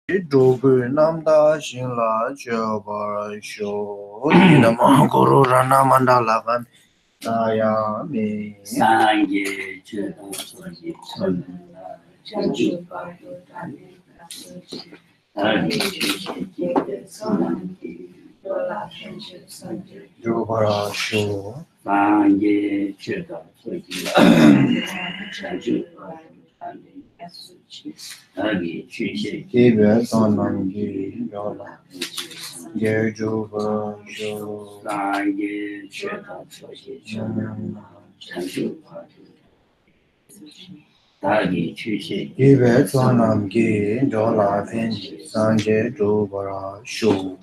Dogu namda shinla jabara sho Nidama guru rana mandala gan Ayami Sangye chudam soji chodana chanchu pato tani Tani chushi jete sonanti Dola shenche sanje Jabara sho Sangye chudam soji chanchu pato tani Tani chushi Kibe sonangi yola Ye jabara sho Sangye chudam soji chodana chanchu pato Tani chushi Kibe sonangi yola Sanje jabara sho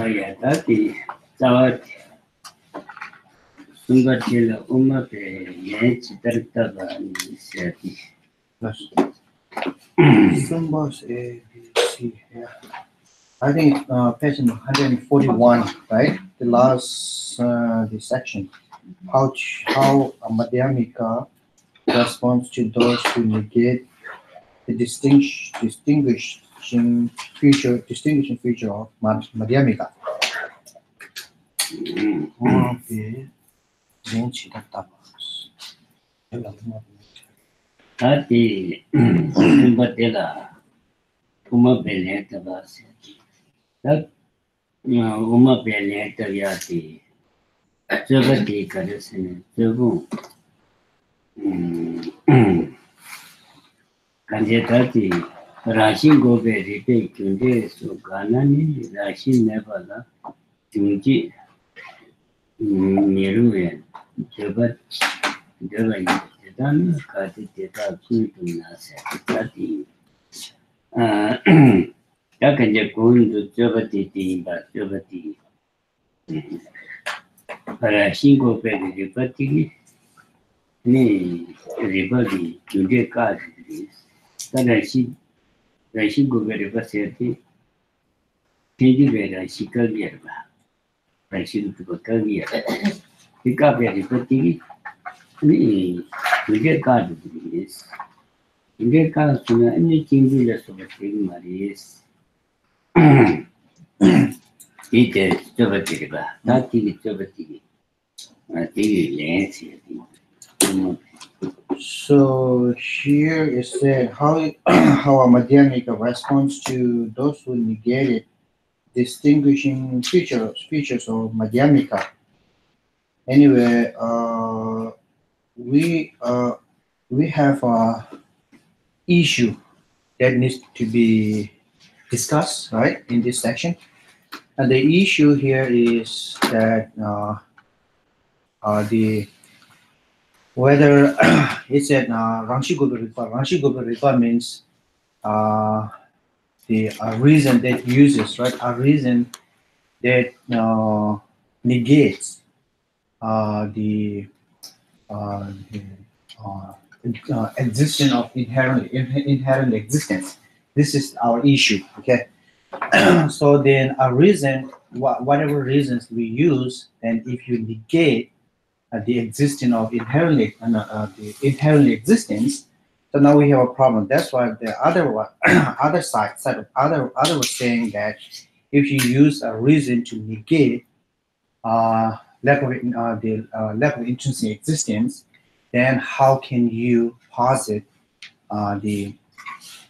ya dati zawat sungatila umape yenchi tartaba ni seti. Yes. Sumbas A, B, C, yeah. I think page 141, right? The last the section. How a Madhyamika responds to those who negate the distinguishing feature of Madhyamika. Okay. Dati sungatila umape lentaba seti. Dat umape lentayati jabati karesene jabu kanje dati rashin gobe ripe kunde so ganani rashin nebala junji Niruyan, Jabat, Javayi, Jatan, Kati, Jeta, Kuitum Nasa, Tati. Yakanja going to Javati, but Javati. Parashingo Pedi, Ripati, Ni, Ripati, Jude Card. Tadashi, Rashingo Veripasati, Tiji Shikal Yerba. Rashin to Kagia. Pick up a Ripati. We get card is. You get cards to anything you less of a thing, Maris. It is Javativa, not TV Javativa. I think it's So here is said how a Madhyamika responds to those who negated distinguishing features of Madhyamika. Anyway, we uh, we have a issue that needs to be discussed, right, in this section. And the issue here is that the whether it said Rangshi Gobi Ripa. Rangshi Gobi Ripa means uh, the reason that uses, right, a reason that negates the the existence of inherent existence. This is our issue. Okay. So then a reason, whatever reasons we use, and if you negate the existence of the inherent existence, so now we have a problem. That's why the other one, side of other was saying that if you use a reason to negate lack of intrinsic existence, then how can you posit the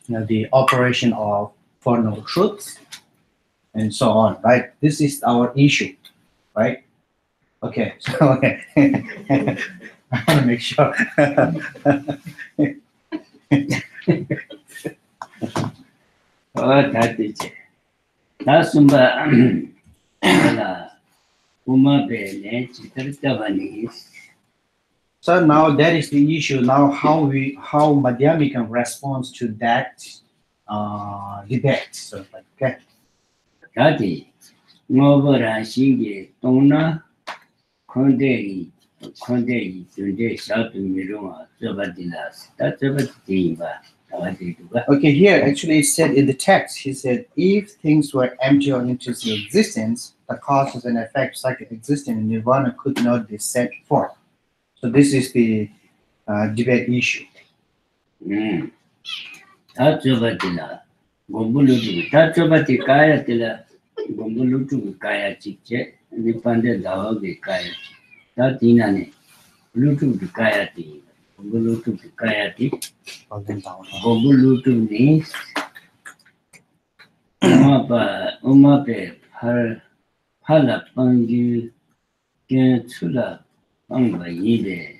the operation of for no truths and so on, right? This is our issue, right? Okay, so okay. I want to make sure. that is it. That's Uma Chitartavanis. So now that is the issue. Now how Madhyamika responds to that debate. So like, okay. Tati, Novara Shingi, Tona, Kondei, Tunde, South Miruma, Zabadilas. That's about the thing. Okay, here actually it said in the text, he said, if things were empty or interesting existence, the causes and effects like existence in nirvana could not be set forth. So this is the debate issue. That's Gomulutu Kaya Tilla, Gomulutu Kaya Chiche, and the Panda Dawagi Kaya. That inane, Lutu Kaya tea, Gomulutu Kaya tea, Gomulutu means Umape, Hala Pangu, Gensula, Anga Yide,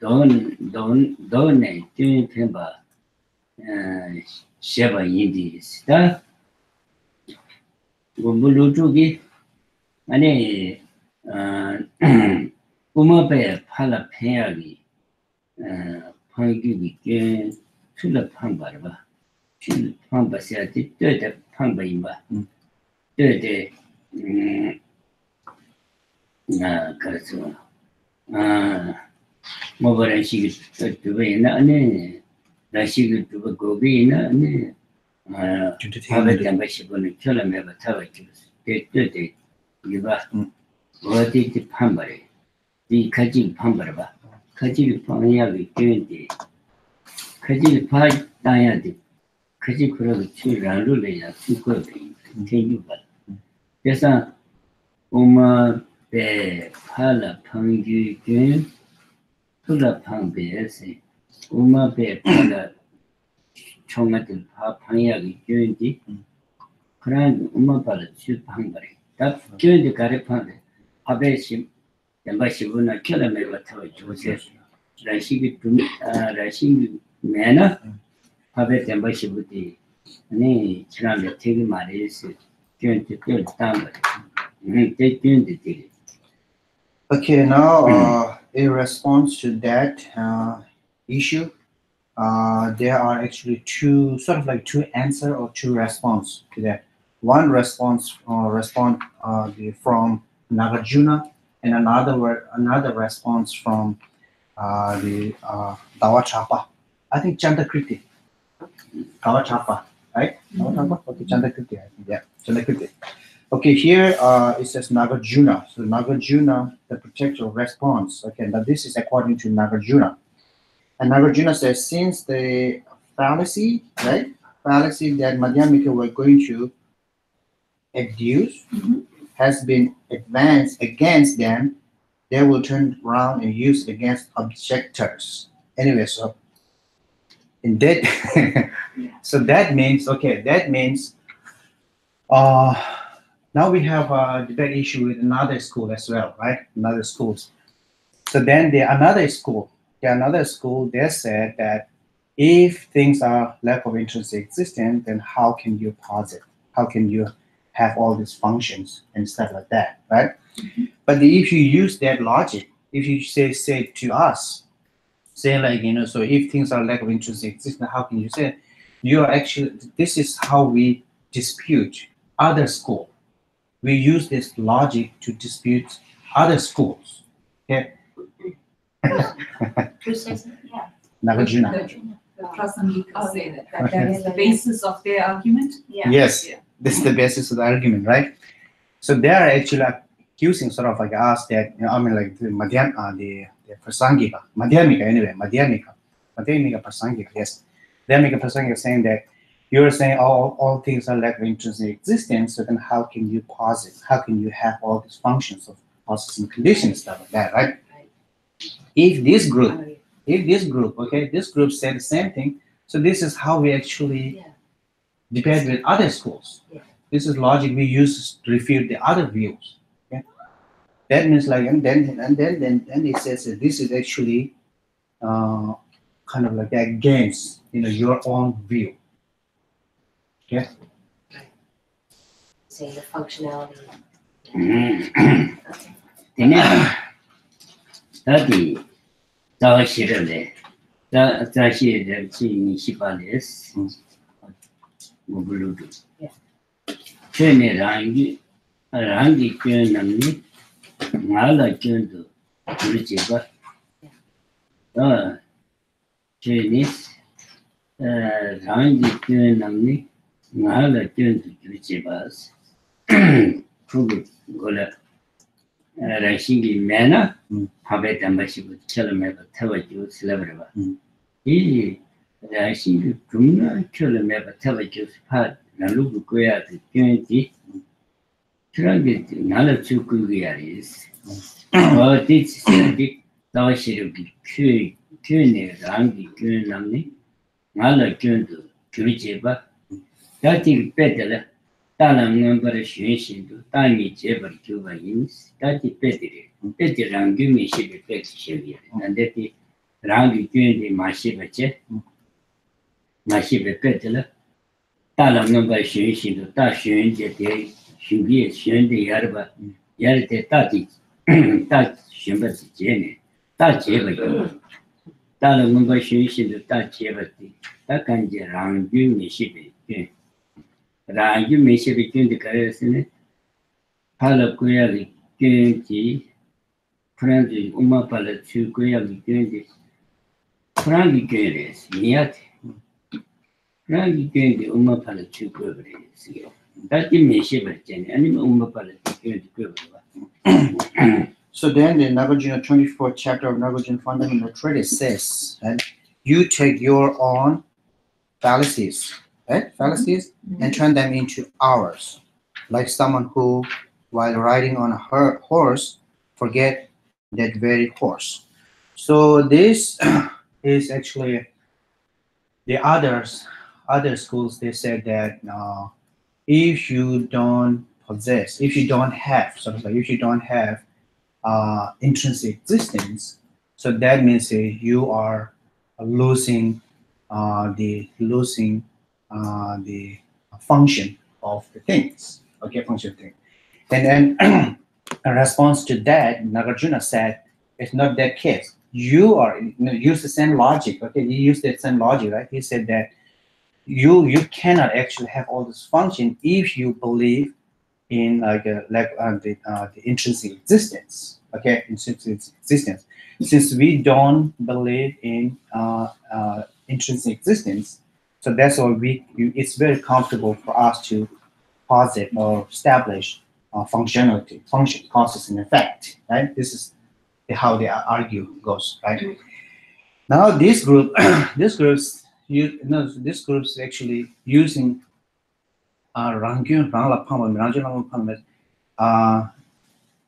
Done, Pemba, Sheba Yidis. That Gomulutu, Ane, Umape, Hala Payagi, Pangu, Sula Pambarba. Pamba Siati, Dirty Pamba Imba, Dirty Karsu. Mobile she to be in a she to go be in a Habit and Bashable and Kilometer Tavatus. They dirty, you are what is the Pambari, the Kaji Pambarba, Kaji Pamaya, Twenty, Kaji Pai Diadi. Kaji Kura children really are too good to continue. Yes, Uma the Pala Pangi game to the Pambi, Uma be Pala Chomatin Papaya Gundi, Grand Uma Pala Chip Hungary. That Gundi Garipandi, Abeshim, and Bashibuna Kilometer Joseph, Rashid Manor. Habit and Bashibuti, Nay, Chran, take my race, turn to kill down. Take the Okay, now in response to that issue, there are actually two answer or two response to that. One response from Nagarjuna, and another response from the Dawachapa. I think Chandakriti. Kawachapa, right? Kawachapa? Okay, Chandakriti, I think, yeah, Chandakriti. Okay, here it says Nagarjuna. So Nagarjuna, the protector response. Okay, now this is according to Nagarjuna. And Nagarjuna says, since the fallacy, right? Fallacy that Madhyamika were going to adduce has been advanced against them, they will turn around and use it against objectors. Anyway, so in that, so that means now we have a debate issue with another school as well, right? Another schools. So then another school, they said that if things are lack of intrinsic existence, then how can you posit? How can you have all these functions and stuff like that, right? But if you use that logic, if you say to us, say like, so if things are lack of intrinsic existence, how can you say you are actually, this is how we dispute other school. We use this logic to dispute other schools. Okay. Who says that? Yeah. Nagarjuna. Prasangika say that is the basis of their argument. Yeah. Yes, this is the basis of the argument, right? So they are actually accusing sort of like us that, like the the Prasangika, Madhyamika Prasangika, yes. Madhyamika Prasangika saying that you're saying all things are lack of intrinsic existence, so then how can you posit? How can you have all these functions of processing conditions, stuff like that, right? If this group, this group said the same thing, so this is how we actually debate with other schools. This is logic we use to refute the other views. Okay? That means like, and then it says that this is actually kind of like against your own view. Okay. Say the functionality. Study. Zaashirale. Zaashirale Nishipales. Muguludu. Chene Rangi Kunamni. Mala Kundu. Richiba. Chinese. rangi kyun namni ngala kyun tu bas pugu gola rashingi mena habe tambashi bu chalmeba tawaju celebraba I rashingi kumna chalmeba tawaju pa nalugu koya kyun ti trangi nala chuku yaris this is tawashiru kyun rangi kyun namni ngala kyun tu ba Dati petala, talam number shin to tiny jebber cuba ins, Dati petri, petty rangi me ship a pet shavia, and that the rangi cundi mashibache, mashiba petala, talam number shin to tashin jet, shugi shin the yarba, yarate tati, tat shimbas jenny, tat jebber, talam number shin to tat jebati, takanja rangi me ship. Rangi me ship between the careers in it. Palakuya the Genji, Franzi Umapala Chukuya the Genji, Frangi Gendes, Niat, Frangi Genji Umapala Chukuya. That you may ship at Jenny, and Umapala Chukuya. So then the Nagarjuna 24th chapter of Nagarjuna Fundamental Treatise says, right, you take your own fallacies, right? Fallacies, and turn them into ours. Like someone who, while riding on a horse, forget that very horse. So this is actually the other schools. They said that if you don't possess, if you don't have, sort of like if you don't have intrinsic existence, so that means you are losing the function of the things. Okay, function of things. And then in response to that, Nagarjuna said, it's not that case. You are use the same logic. Okay, you use that same logic, right? He said that you cannot actually have all this function if you believe in the intrinsic existence. Okay, intrinsic existence. Since we don't believe in intrinsic existence, so that's why it's very comfortable for us to posit or establish function, causes and effect. Right. This is how the argue goes. Right. Now this group, this group's actually using Rangyu Rangla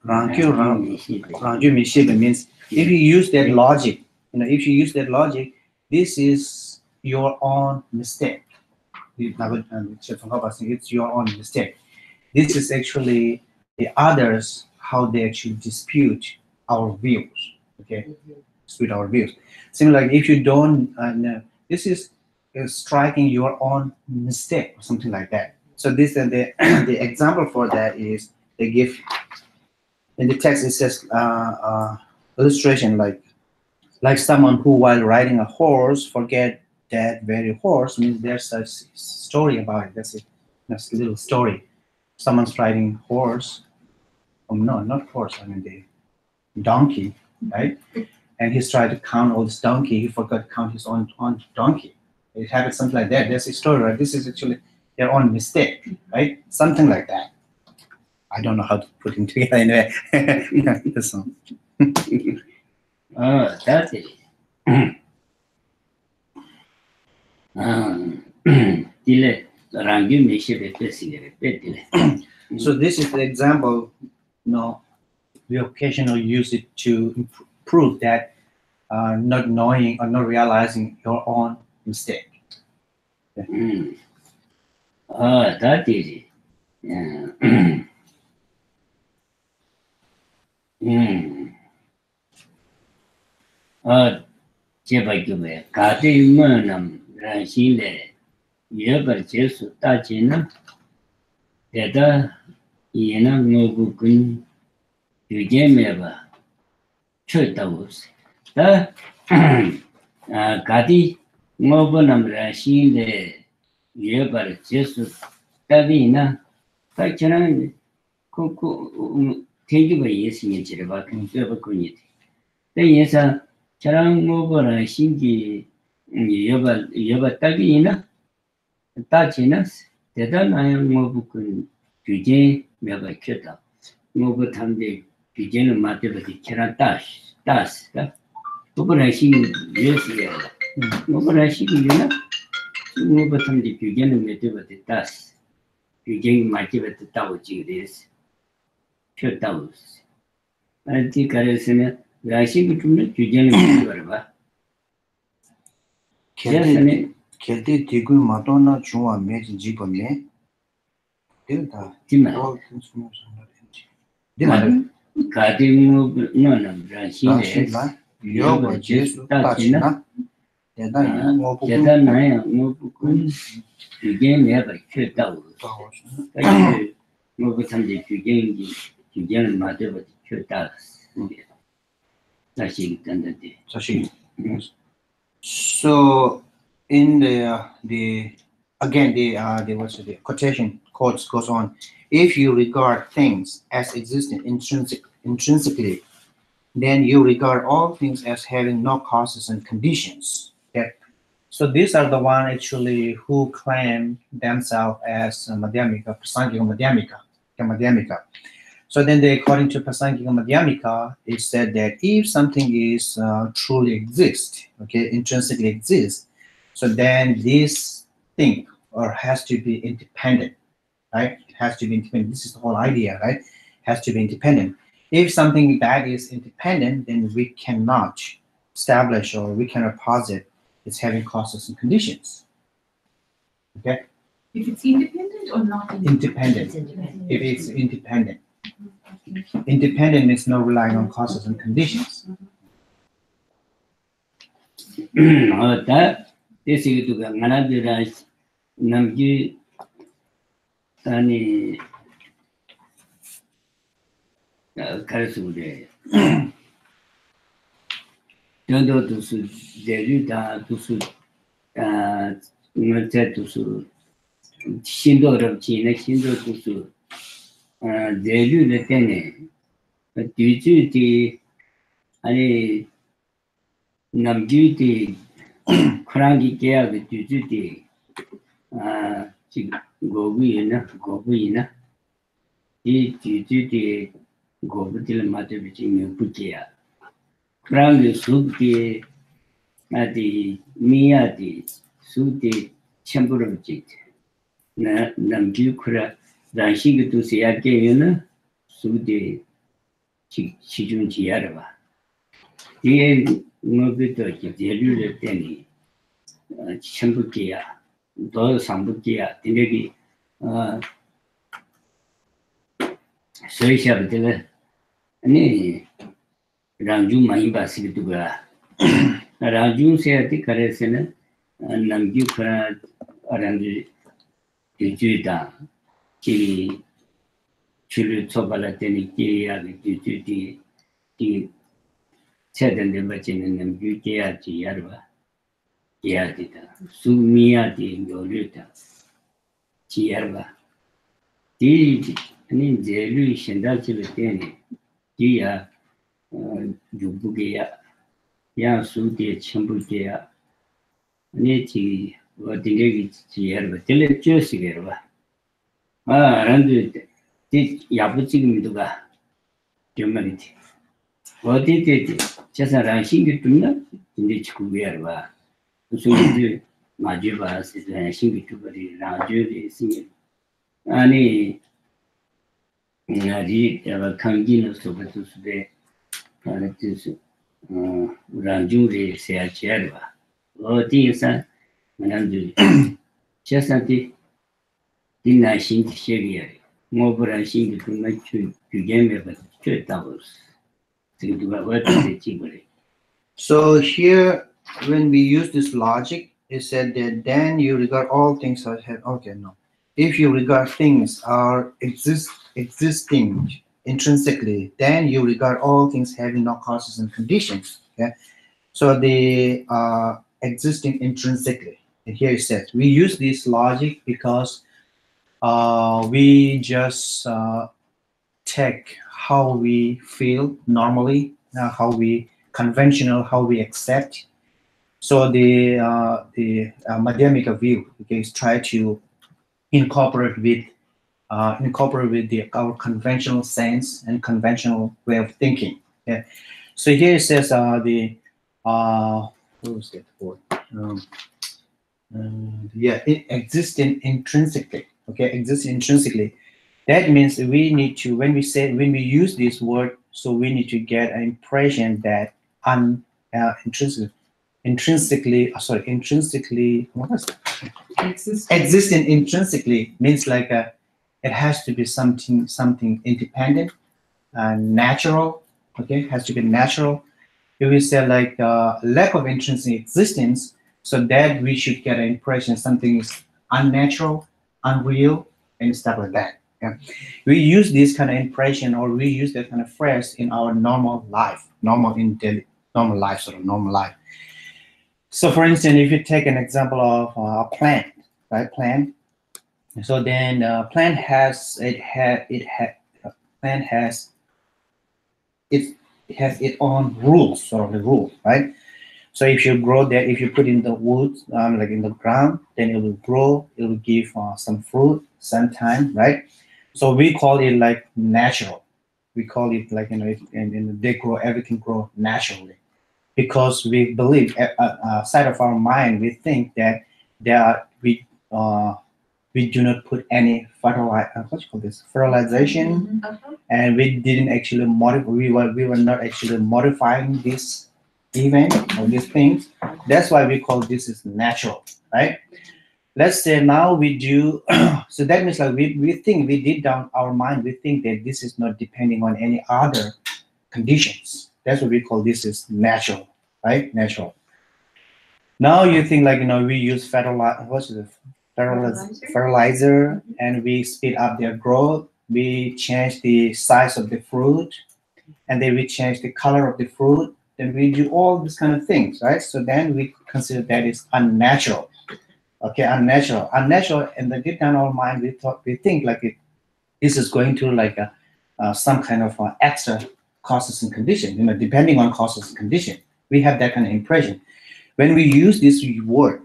Rangyu Mishiba means if you use that logic, this is your own mistake. It's your own mistake. This is actually the others how they actually dispute our views. Okay, dispute our views. Similar, like if you don't, this is striking your own mistake or something like that. So this and the example for that is they give in the text. It says illustration like someone who while riding a horse forget that very horse. Means there's a story about it. That's it. That's a little story. Someone's riding horse. Oh no, not horse. I mean the donkey, right? And he's trying to count all this donkey. He forgot to count his own donkey. It happens something like that. There's a story, right? This is actually their own mistake, right? Something like that. I don't know how to put it together anyway. This one. That's it. So this is the example, we occasionally use it to prove that not knowing or not realizing your own mistake. That is it. 제발교회 가대문남 라신레 예벌제수 따지는 대다 이해는 노부군 유제메바 철다우스 다 가디 노부남 라신레 예벌제수 따비나 딱처럼 그 대기가 예수님 지르바 근저버군이 대예사 저랑 뭐보라 신기 yaba tagina, tachinas, 대단한 뭐부근 규제 매가 켰다. 뭐부 탐데 규제는 맞대버디 계란 따스다. 뭐라시 예스야. 뭐라시 규제나 뭐부 탐데 규제는 매대버디 따스. 규제 맞대버디 따오지 그래서 켰다고. 아직 가르스는 라시 규제는 규제는 뭐라 kelti tigu matona chungwa meji jipa me delta Dima. all things from dima 가디무 너는 라시 la yoga jesu tachina deda mo 대단해요. 뭐부근 규제 매가 켰다고. 뭐부 탐데 규제는 맞대버디 켰다. 다시 있던데. So in the again the what's the quotation quotes goes on. If you regard things as existing intrinsically, then you regard all things as having no causes and conditions. Okay. So these are the one actually who claim themselves as Madhyamika, Prasangika Madhyamika. So then according to Prasangika Madhyamika, it said that if something is truly exists, okay, intrinsically exists, so then this thing or has to be independent, right? It has to be independent. This is the whole idea, right? Has to be independent. If something that is independent, then we cannot establish or we cannot posit it's having causes and conditions. Okay? If it's independent or not Independent. If it's independent. Independent means not relying on causes and conditions. 다 대세기도가 만화들아 남기 아니 가르스우데 저도 두수 대류다 두수 뭐제 두수 신도 어렵지네 신도 두수 대류를 때네 뒤주디 아니 남기디 크랑기 계약의 뒤주디 지금 고부이나 이 뒤주디 고부들 맞을 지금 부지야 크랑기 수디 아디 미야디 수디 첨부름지 나 남기 크라 단식이 두세야 게요는 수디 시중 지야라 봐 뒤에 뭐부터 제류를 때니 첨부기야 더 상부기야 되게 소이샤부터 아니 랑주 많이 봤을 때가 랑주 세야티 가르세는 남주 그라 아랑주 뒤주다 기 줄을 쳐발라 때니 기야의 뒤주디 이 세던데 맞지는 남주 기야지 야르바 기야지다 수미야디 요르다 지야르바 디 아니 제류 신다지를 때니 디야 유부게야 야수디 첨부게야 아니지 어디게 지야르바 텔레 쩌시게르바 란드 디 야부지금이도가 좀말이지 어디에 제사랑 신기 뚫나 근데 지금 왜봐 무슨 이제 마주봐 신기 뚫버리 라주리 신기 아니 나리 내가 강기는 소부스데 아니지 라주리 세야지야봐 어디에서 만난지 제사디 디나 신기 시기야 뭐보라 신기 뚫나 규게메바 쳤다고 So here, when we use this logic, it said that then you regard all things as okay, no. If you regard things are existing intrinsically, then you regard all things having no causes and conditions. Okay, so they are existing intrinsically. And here it says we use this logic because we just take how we feel normally, how we conventional, how we accept So the Madhyamika view, okay, is try to incorporate with our conventional sense and conventional way of thinking. Yeah. So here it says what was that word? Yeah, it exists intrinsically. Okay, exists intrinsically. That means we need to when we use this word, so we need to get an impression that un intrinsic, intrinsically sorry intrinsically what was that? Existing intrinsically means like it has to be something independent and natural. Okay, has to be natural. If we say like lack of intrinsic existence, so that we should get an impression something is unnatural, unreal, and stuff like that. Yeah. We use this kind of impression or we use that kind of phrase in our normal life, normal life, sort of normal life. So for instance, if you take an example of a plant, right? Plant. So then plant has plant has it has its own rules, sort of the rule, right? So if you grow that, if you put in the wood, like in the ground, then it will grow. It will give some fruit sometime, right? So we call it like natural. We call it like they grow, everything grow naturally because we believe side of our mind we think that there are we do not put any what you call this fertilization, and we didn't actually modify. We were not actually modifying this event or these things. That's why we call this is natural, right? Let's say now we do. So that means like we think we did down our mind. We think that this is not depending on any other conditions. That's what we call this is natural, right? Natural. Now you think like we use fertilizer and we speed up their growth. We change the size of the fruit and then we change the color of the fruit. Then we do all these kind of things, right? So then we consider that is unnatural. Okay, unnatural. And the deep down our mind, we think like this is going to like some kind of extra causes and condition. Depending on causes and condition, we have that kind of impression. When we use this word,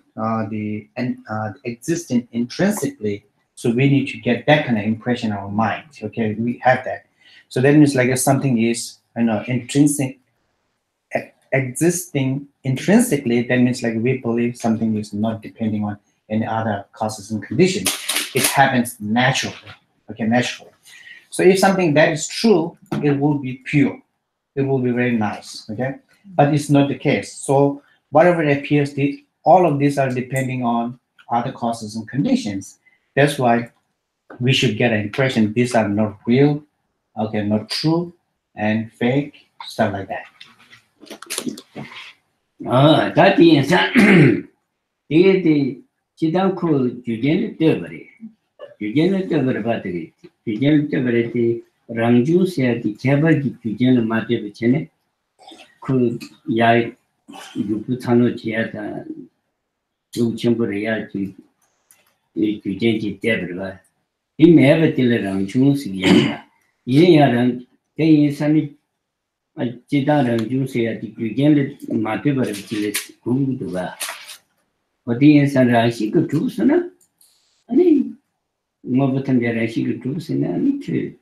existing intrinsically, so we need to get that kind of impression in our mind. Okay, we have that. So that means like if something is intrinsic, existing intrinsically, that means like we believe something is not depending on any other causes and conditions. It happens naturally. Okay, naturally. So if something that is true, it will be pure. It will be very nice. Okay, but it's not the case. So whatever it appears, all of these are depending on other causes and conditions. That's why we should get an impression these are not real, okay, not true, and fake, stuff like that. 다 인산 이게 지단코 규제를 떠버리 규제를 떠버려 봐도 규제를 떠버리지 랑주스야기 개발기 규제를 맞게 붙이네 그야 유부탄로 지야다 요청벌이야지 이 규제지 떠버려 이 매버들 랑주스야 이해야는 대 인산이 지단은 주세야 규제를 맞게 버리지 공부도가 어디 인산 라시그 두스나 아니 뭐 같은 데 라시그 두스나 아니 그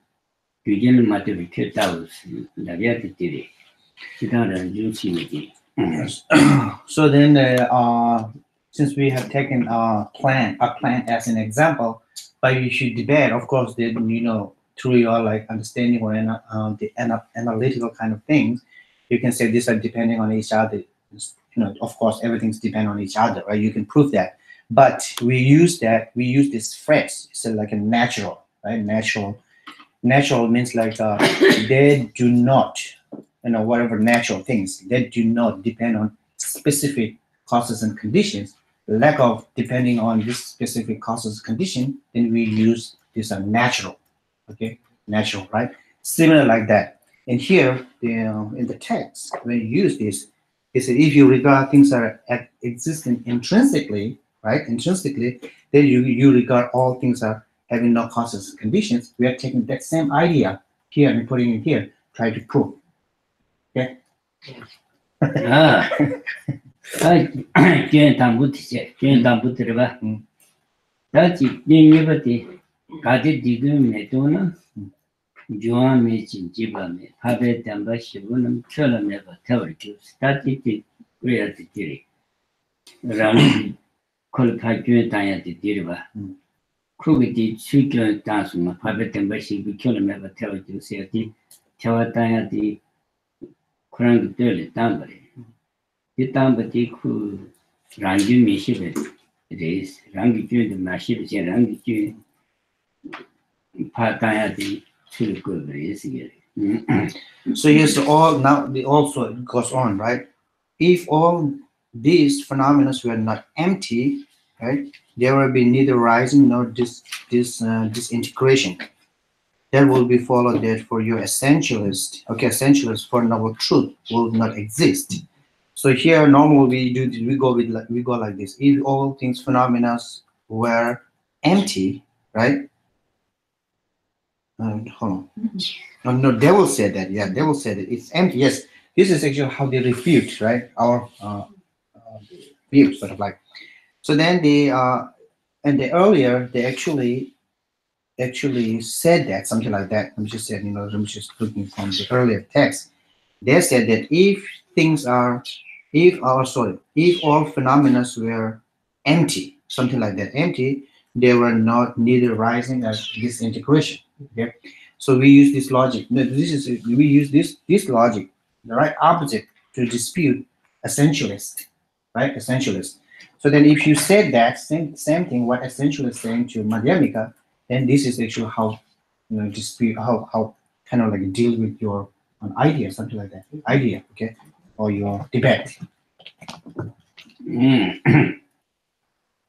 규제를 맞게 버렸다고 나비야 뜻들이 지단은 주시니지. So then since we have taken a plant as an example, but you should debate, of course, then through your like understanding or the analytical kind of things, you can say these are depending on each other. Of course, everything's depend on each other, right? You can prove that. But we use this phrase. It's like a natural, right? Natural means like they do not, whatever natural things, they do not depend on specific causes and conditions. Lack of depending on this specific causes and condition, then we use this natural. Okay, natural, right? Similar like that. And here, in the text, when you use this, it said if you regard things are existing intrinsically, right? Intrinsically, then you regard all things are having no causes and conditions. We are taking that same idea here and putting it here, try to prove. Okay. Jen Tambuti, Jen Tambutriva. That's it, Liberty. Kadi Digu Metona, Joan Mechin Jibame, Habet and Bashibunum, Cholam never tell you, started reality. Run qualified Tayati Diriva. Krugiti, Sukin dance, Habet and Bashi, we kill never tell you, say, Tawatayati, Krang Dirty Tambari. The Tambati could Rangi Mishibet. It is Rangi the Mashib, Rangi. So yes, all now the also it goes on, right? If all these phenomena were not empty, right, there will be neither rising nor disintegration. That will be followed that for your essentialist, okay, essentialist for noble truth will not exist. So here normally we go like this. If all things phenomena were empty, right? Hold on. No, devil said that. Yeah, devil said it. It's empty. Yes, this is actually how they refute, right? Our view, sort of like. So then and the earlier they actually said that something like that. I'm just saying, I'm just looking from the earlier text. They said that if all phenomena were empty, something like that, empty, they were not neither rising as disintegration. Okay, so we use this logic. No, we use this logic, the right opposite to dispute essentialist, right? Essentialist. So then, if you said that same thing, what essentialist saying to Madhyamika, then this is actually how dispute how kind of like deal with your an idea, something like that, idea, okay, or your debate.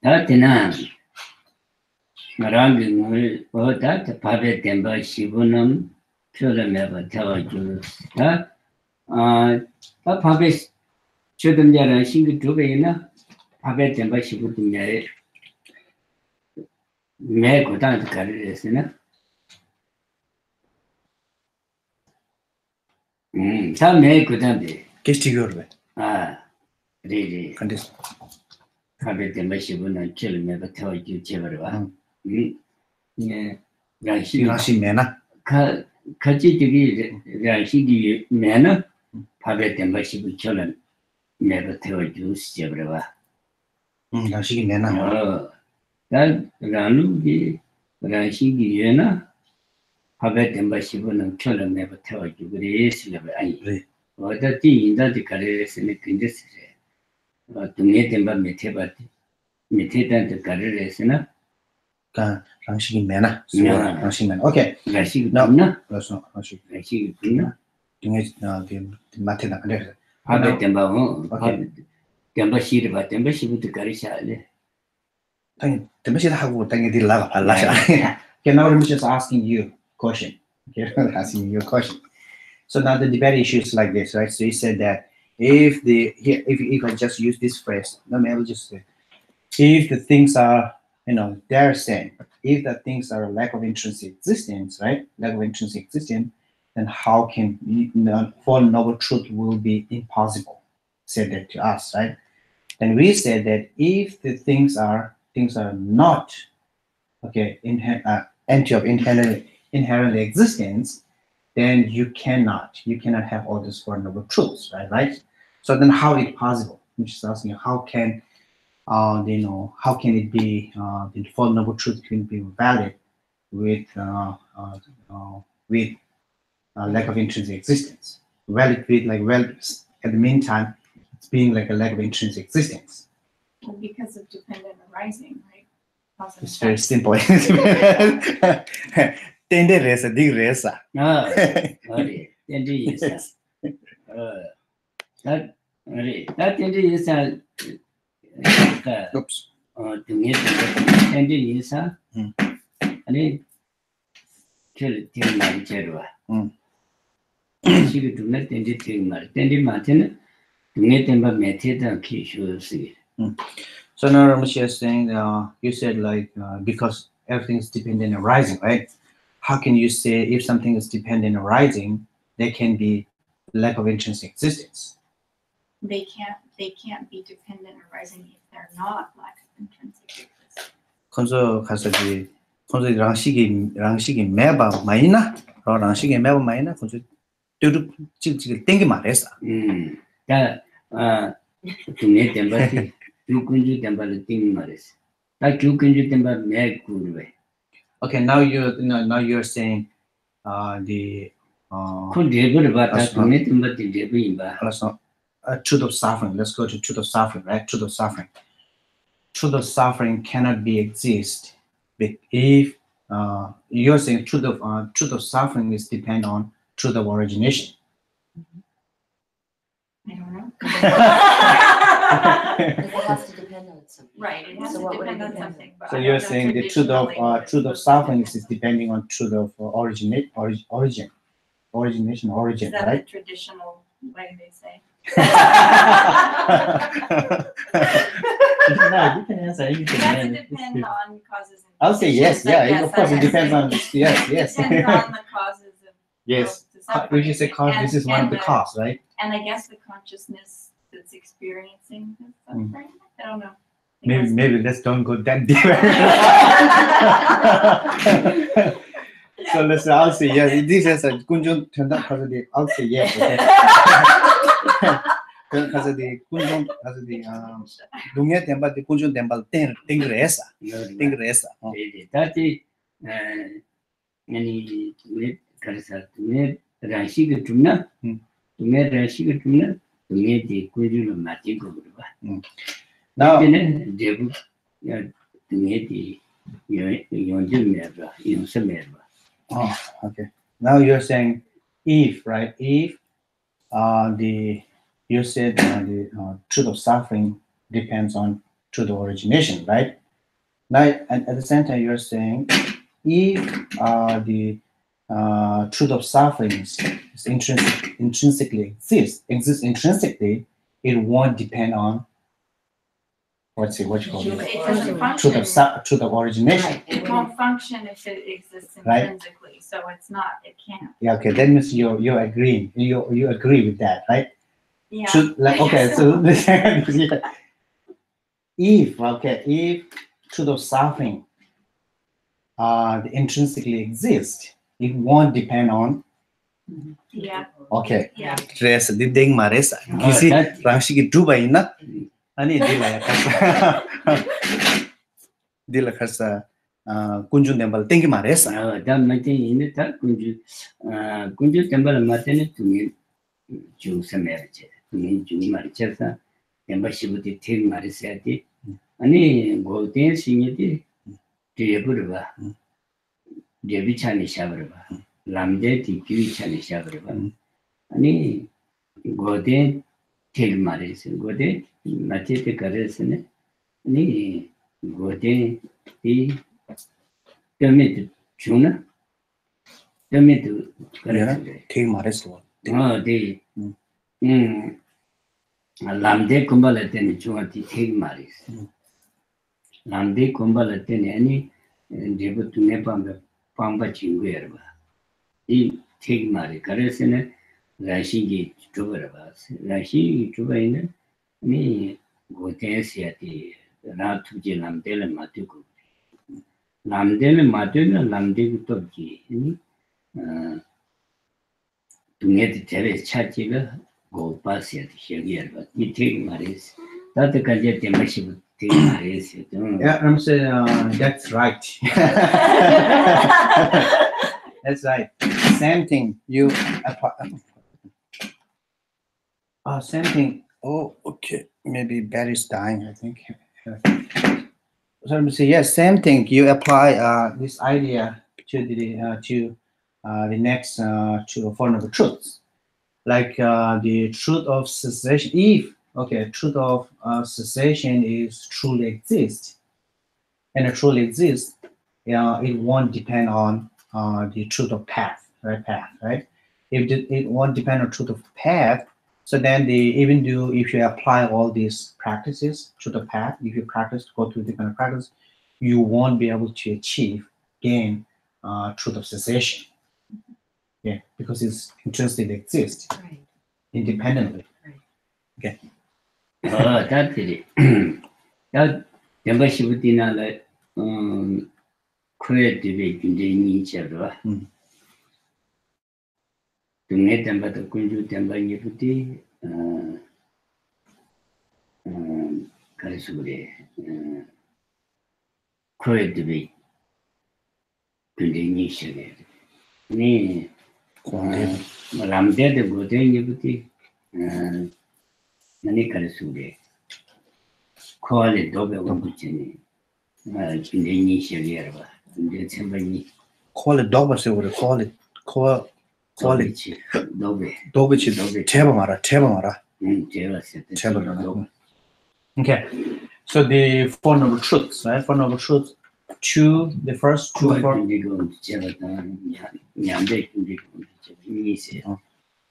That's enough. Marang, what that Pabet Demba Shibunum, Cholameva Tawajus. A Pabes shouldn't get a single Tubina, Pabet Demba Shibutum Meg without careers, Some Meg couldn't be. Kestiyorbe. Really. Kandis. Pabet Demba Shibunum, Cholameva Tawaju Cheverva. Yeah, Rashi mena. Kachitigi Rashi Mena, Pabet and Bashibu Cholan, never tell you, Jebreva. Rashi mena. Oh, that Ranugi Rashi Yena, Pabet and Bashibu and Cholan never tell you, but it is never. Or that thing that the careers in the condition. To meet them by Metebat, Metetan the careers, Rashi mena. Yeah. Rashi mena. Okay. Rashi, No, that's not Rashi. Rashi, The Matena. Pabet and Baon, Okay. Dembashir, but Dembashir to Carisha. The message I have thank you, love. Okay, now I'm just asking you question. Okay, asking you a question. So now the debate issue is like this, right? So you said that if I just use this phrase, let me I will just say, if the things are, they're saying, if the things are lack of intrinsic existence, right? Lack of intrinsic existence, then how can for noble truth will be impossible? Said that to us, right? And we said that if the things are not okay, empty of inherent existence, then you cannot have all these four noble truths, right? So then how is it possible? I'm just asking you, how can how can it be the four noble truth can be valid with lack of intrinsic existence? Valid with at the meantime it's being like a lack of intrinsic existence. Because of dependent arising, right? Cause and It's very effect. simple. Tende resa, dig resa. No, indeed, yes. That indeed is a Oops. to meet the indeed is a and kill my cherva. She could do not indeed thing, Martin Martin to meet them but met it and kiss you see. So now Ramesh is saying, you said because everything is dependent on rising, right? How can you say if something is dependent on rising, there can be lack of intrinsic existence? They can't they can't be dependent arising if they're not lack of intrinsic existence. 콘서 가서지 콘서 랑식이 매바 마이나 랑식이 매바 마이나 콘서 뚜룩 찍찍 땡기 말했어. 다 동네 템바티 주군주 템바를 띵 말했어. 다 주군주 템바 매 구르베. Okay, now you're saying the 콘 레버를 봐다 동네 템바티 레버인바. truth of suffering. Let's go to truth of suffering, right? Truth of suffering. Truth of suffering cannot be exist if you're saying truth of suffering is depend on truth of origination. I don't know. It has to depend on something. Right, it has So to what would it depend on depend on? something. But So I you're don't know saying the truth traditionally of suffering is depending on truth of origination, Is origin, that right? the traditional way they say? No, you can answer anything. It has to man. depend on causes and I'll say yes. conditions, I Yeah, guess, of course I it depends guess. on yes. It depends on the causes of Yes. the suffering. We just say cause. This is one of the cause, right? And I guess the consciousness that's experiencing the suffering. I don't know. I Maybe guess. maybe let's don't go that deep. So let's. I'll say yes. This is a kunjung turned out because the. I'll say yes. Okay. Because the kunjung because the 동해 댐바 the kunjung 댐바 땡그레사 땡그레사. 다티 아니 왜 그래서 왜 라시가 죽나? 왜 라시가 죽나? 왜 대구를 맞고 그러봐. Now. 이제는 대부 야 왜 연주매가 연습매가. Oh, okay. Now you're saying if, right? If you said the truth of suffering depends on truth of origination, right? Now at the same time you're saying if the truth of suffering is intrinsically exists intrinsically, it won't depend on what you call It it? doesn't Truth of origination. Right. It won't function if it exists Right. intrinsically, so it's not, it can't. Yeah, okay. That means you're agreeing. You agree with that, right? Yeah. Should like okay, so if truth of suffering intrinsically exist, it won't depend on Yeah, okay. yeah. Stress diding maresa. Kisi rangshiki duba ina ani dila khasa kunjun dembal tengi maresa. 다 맞지 있는 다 군주 템벌 맞는 중에 중세매지. 중 말이쳐서 멤버십이 되게 말이셔야지. 아니 고된 신이지 뒤에부터 봐. 데비찬이 샤버봐. 람데 디기찬이 샤버봐. 아니 고된 되게 말이셔. 고된 맞지 그래서네. 아니 고된 이 때문에 주나? 때문에 그래. 되게 말했어. 네. 람데 콤발할 때는 중앙티 되게 말이었어. 람데 콤발할 때는 아니 제부터 내밤에 빵바 친구야 봐. 이 되게 말이 그래서는 라시기 주버려 봐. 라시 주버에는 니 고텐시아티 라투지 람데를 맞고 람데를 맞으면 람데부터 없지. 동네에 제일 차지가 고파시아 시기야 봐. 이 되게 말이었어. 나도까지 때문에 되게 말이었어. Yeah, I'm saying that's right. That's right. Same thing. You same thing. Oh, okay. Maybe Barry's dying, I think. So let me say, yes, same thing. You apply this idea to the next to Four Noble Truths, like the truth of cessation. If truth of cessation is truly exists, and it truly exists, it won't depend on the truth of path, right? If it won't depend on truth of path, so then even though if you apply all these practices, truth of path, if you practice, go through different practice, you won't be able to gain truth of cessation. Yeah, because it's intrinsically exists Right. independently. Right. Okay. 다들이 야 멤버십이나 크리에이티브 굉장히 니체로 동네 템바도 군주 템바니부티 그래서 그래 크리에이티브 굉장히 니체래 네 람데도 고데니부티 많이 그래서 그래 퀄리티 도배고 붙이니 굉장히 니체래 봐 근데 템바니 퀄리티 더버스 우리 퀄리티 도배치 제법 알아. Okay, so the four noble truths, right? Four noble truths. The first two.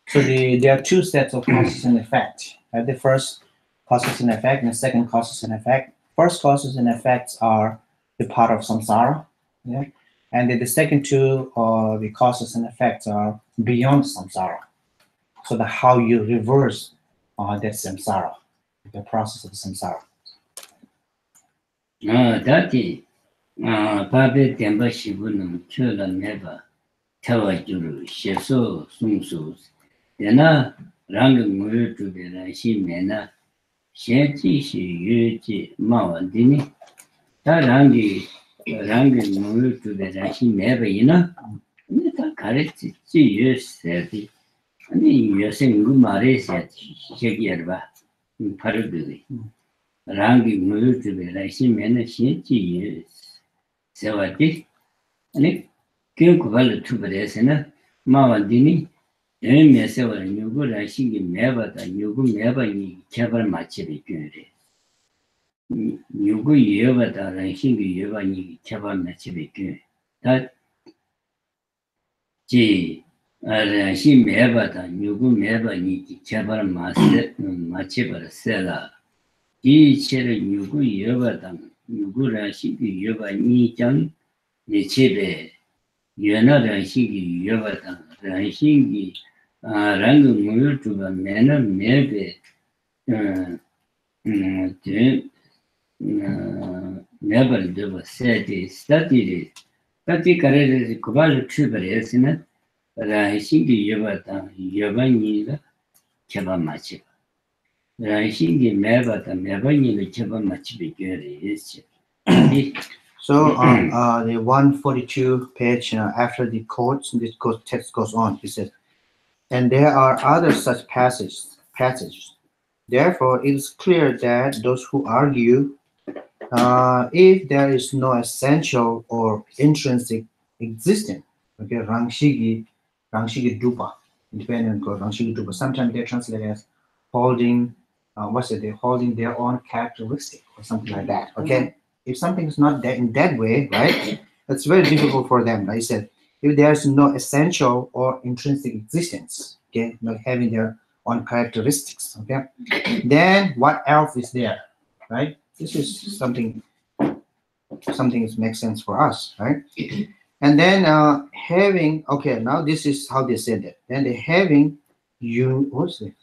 So there are two sets of causes and effect. Right? The first causes and effect, and the second causes and effect. First causes and effects are the part of samsara, yeah? And then the second two, the causes and effects are beyond samsara. So how you reverse that samsara, the process of samsara. 다티 바베 템바 시부는 쳐라 내가 태워주로 셰소 숨수 내나 랑의 무을 주베라 시메나 셰지시 유지 마완디니 다랑이 무을 주베라 시메베이나 내가 가르치 지유세디 아니 요새 그 말에서 얘기해봐 바르들이 랑기 무르드베라 시면은 신지 세와디 아니 그거를 투버에서는 마완디니 에메세와 누구라 신기 매바다 누구 매바니 개발 마치비 그래 누구 예바다 신기 예바니 개발 마치비 그래 다지 신 매바다 누구 매바니 개발 마치버세라 이체를 누구 여바당 누구라 시기 여바 니장 내체베 연하라 시기 여바당 란신기 랑의 무유주가 매나 매베 매벌도 세디 스타디리 스타디 카레르 고발 추버레스나 란신기 여바당 여바니가 개발 마치 So the 142 page, after the quotes, this text goes on. He says, and there are other such passages. Therefore, it is clear that those who argue, if there is no essential or intrinsic existence, okay, rangshigi dupa, independent of rangshigi dupa. Sometimes they translate as holding. They're holding their own characteristic or something like that. Okay, if something is not that in that way, right, it's very difficult for them. Like I said, if there's no essential or intrinsic existence, okay, not having their own characteristics, okay, then what else is there, right? This is something makes sense for us, right? And then having, okay, now this is how they said it. Then they having what's it?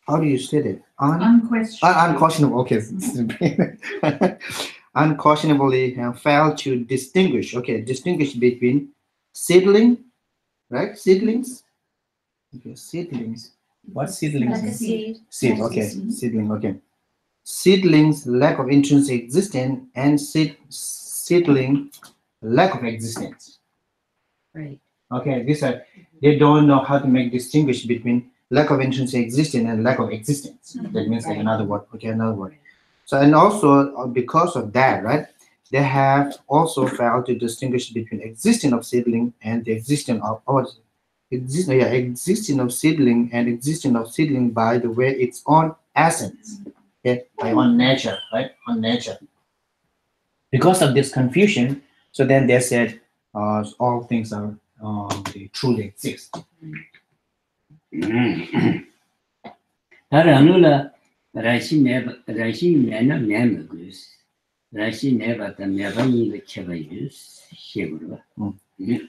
How do you say it? Unquestionable. Okay. Unquestionably failed to distinguish. Okay, distinguish between seedling, right? Seedlings. Okay, seedlings. What seedlings? Like a seed. Seed. Okay, seedling. Okay. Seedlings lack of intrinsic existence and seedling lack of existence. Right. Okay, they don't know how to make distinguish between lack of intrinsic existence and lack of existence. That means like another word. Okay, another word. So, and also because of that, right, they have also failed to distinguish between existence of seedling and the existence of existence of seedling and existence of seedling by the way its own essence, okay, by own nature, right, on nature. Because of this confusion, so then they said all things are they truly exist. 다라누라 라시메나 메메구스 라시네바타 메바니가 쳬바유스 셰구르바.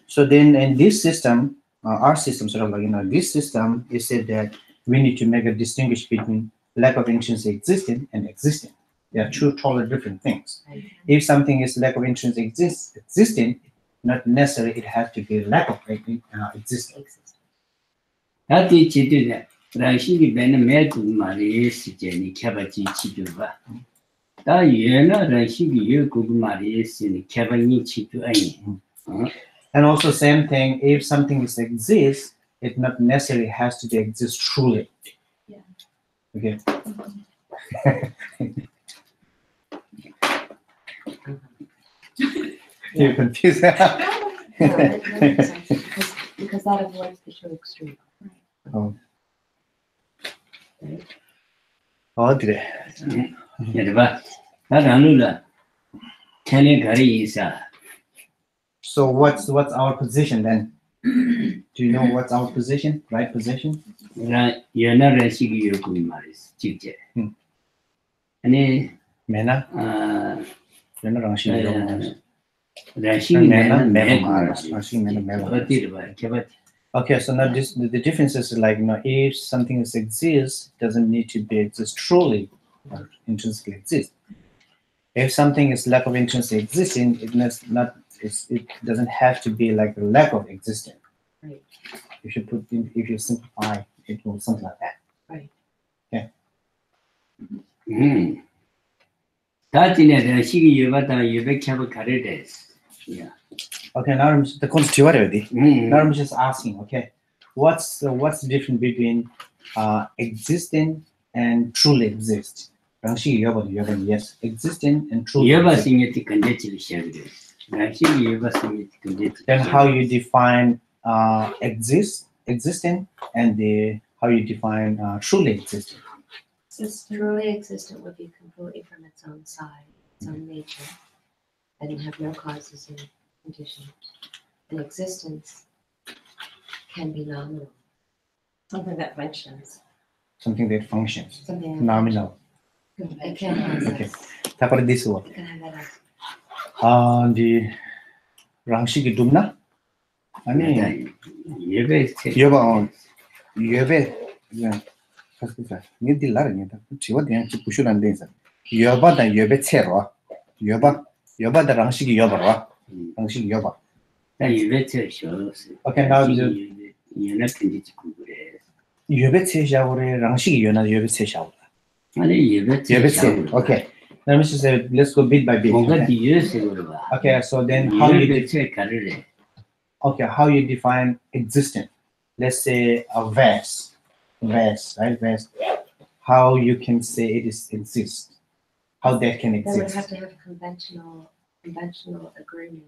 So then in this system, our system, sort of like, this system is said that we need to make a distinguish between lack of intrinsic existing and existing. They are two totally different things. If something is lack of intrinsic existing, not necessarily it has to be lack of existing. 다들 지도자 라시기 배는 매도 말이 시제니 개발지 지도가 다 예나 라시기 여고 말이 시니 개발이 지도 아니. And also same thing, if something is exists, it not necessarily has to be exist truly. Yeah. Okay. You're confused. No, that makes sense, because that avoids the two extreme. Oh. Oh, did it? 여봐. 나라는라 전에 가리 있어. So what's our position then? Do you know what's our position? Right position? 라 예나 라시기 여고 말이 직제. 아니 Mena? 아 Mena Rashi. 라시기 배는 매도 Mena. 봐. 개발 Okay, so now the difference is like, if something exists, doesn't need to be exist truly or intrinsically exist. If something is lack of intrinsic existing, it doesn't have to be like a lack of existing. Right. If you simplify, it will something like that. Right. Okay. 다진에 라시기 여바다 여백하고 가르래. 야. Okay, now I'm the constituent already. Now 음. I'm just asking, okay, what's the difference between existing and truly exist? Yes, existing and truly exist. 여바싱이 건데질 시작이래. 라시기 여바싱이 건데질. Then how you define existing and how you define truly existing. Truly existent would be completely from its own side, its own nature, and have no causes and conditions. And existence can be nominal. Something that functions. Something that functions. Something that Nominal. it can have Okay. that. How about this one? It can have that as The 랑식이 둡나? 아니, 여백 여봐, 여배, 그냥 가스가 니들 나라니다. 지금 그냥 부슈란 데서 여바다 여배 채로, 여바다 랑식이 여바로, 랑식이 여바. 나 여백체 쉬었어. Okay, now 연합 건데질 그래. 여배 채샤오래 랑식이 연하 여배 채샤오. 아니 여백체. 여배 채. Okay. Let me just say, let's go bit by bit. 뭔가 Okay, 뒤에서 봐. okay, so then how you 여백체 가르래. how you define existent? Let's say a vase, right? Vase. How you can say it is exist? How that can They would exist? have to have a conventional agreement.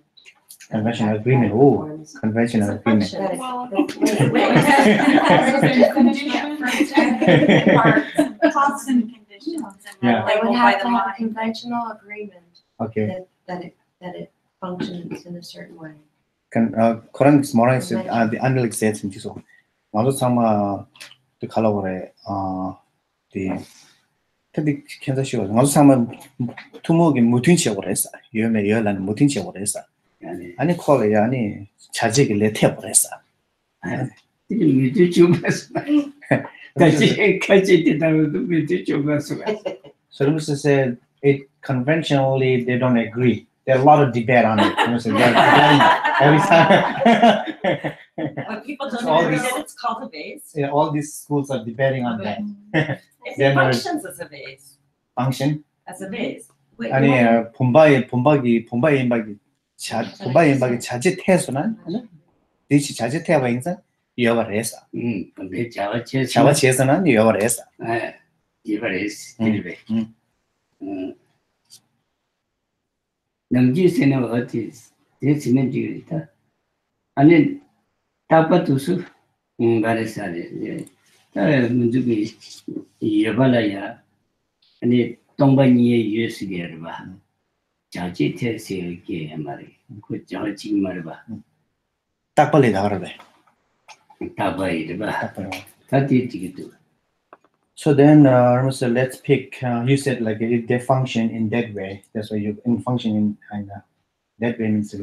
Conventional agreement. Oh, Forms conventional agreement. that it- Well, that Costs and conditions and Yeah. They would labeled by have the to have a mind. conventional agreement Okay. that it functions in a certain way. 그런 뭐라 했어? The analytic sense 지소. 나도 참아 그 칼라보래. the 특히 캔서시고 나도 참아 투목이 무튼치하고 했어. 여매 열란 무튼치하고 했어. 아니 콜이 아니 자직이 레테하고 했어. 밑에 좀 봤어. 같이 대답도 밑에 좀 봤어. So let me just say it conventionally they don't agree. There's a lot of debate on it. They're debating every time. When people So don't all agree this- that it's called a vase, Yeah, all these schools are debating on that it Then there- functions as a vase, function. as a vase. 아니 본바의 임박이 자짓해서는 대시 자짓해봐 인상 이어를 했어. 근데 자와체 자와치에서는 이어를 했어. 이발했어. 음. 남지세는 어디 대신에 지겠다. 아니 다빠도수 말했어요. 다 문제기 이어발아야 아니 동반이의 유스게를 봐. 자지 태세게 말이. 그 자지 말 봐. 딱 빨리 나가래. 다바이를 봐. 딱 빨리. 다 뒤지기도. So then, so let's pick. You said like if they function in that way, that's why you function in that way means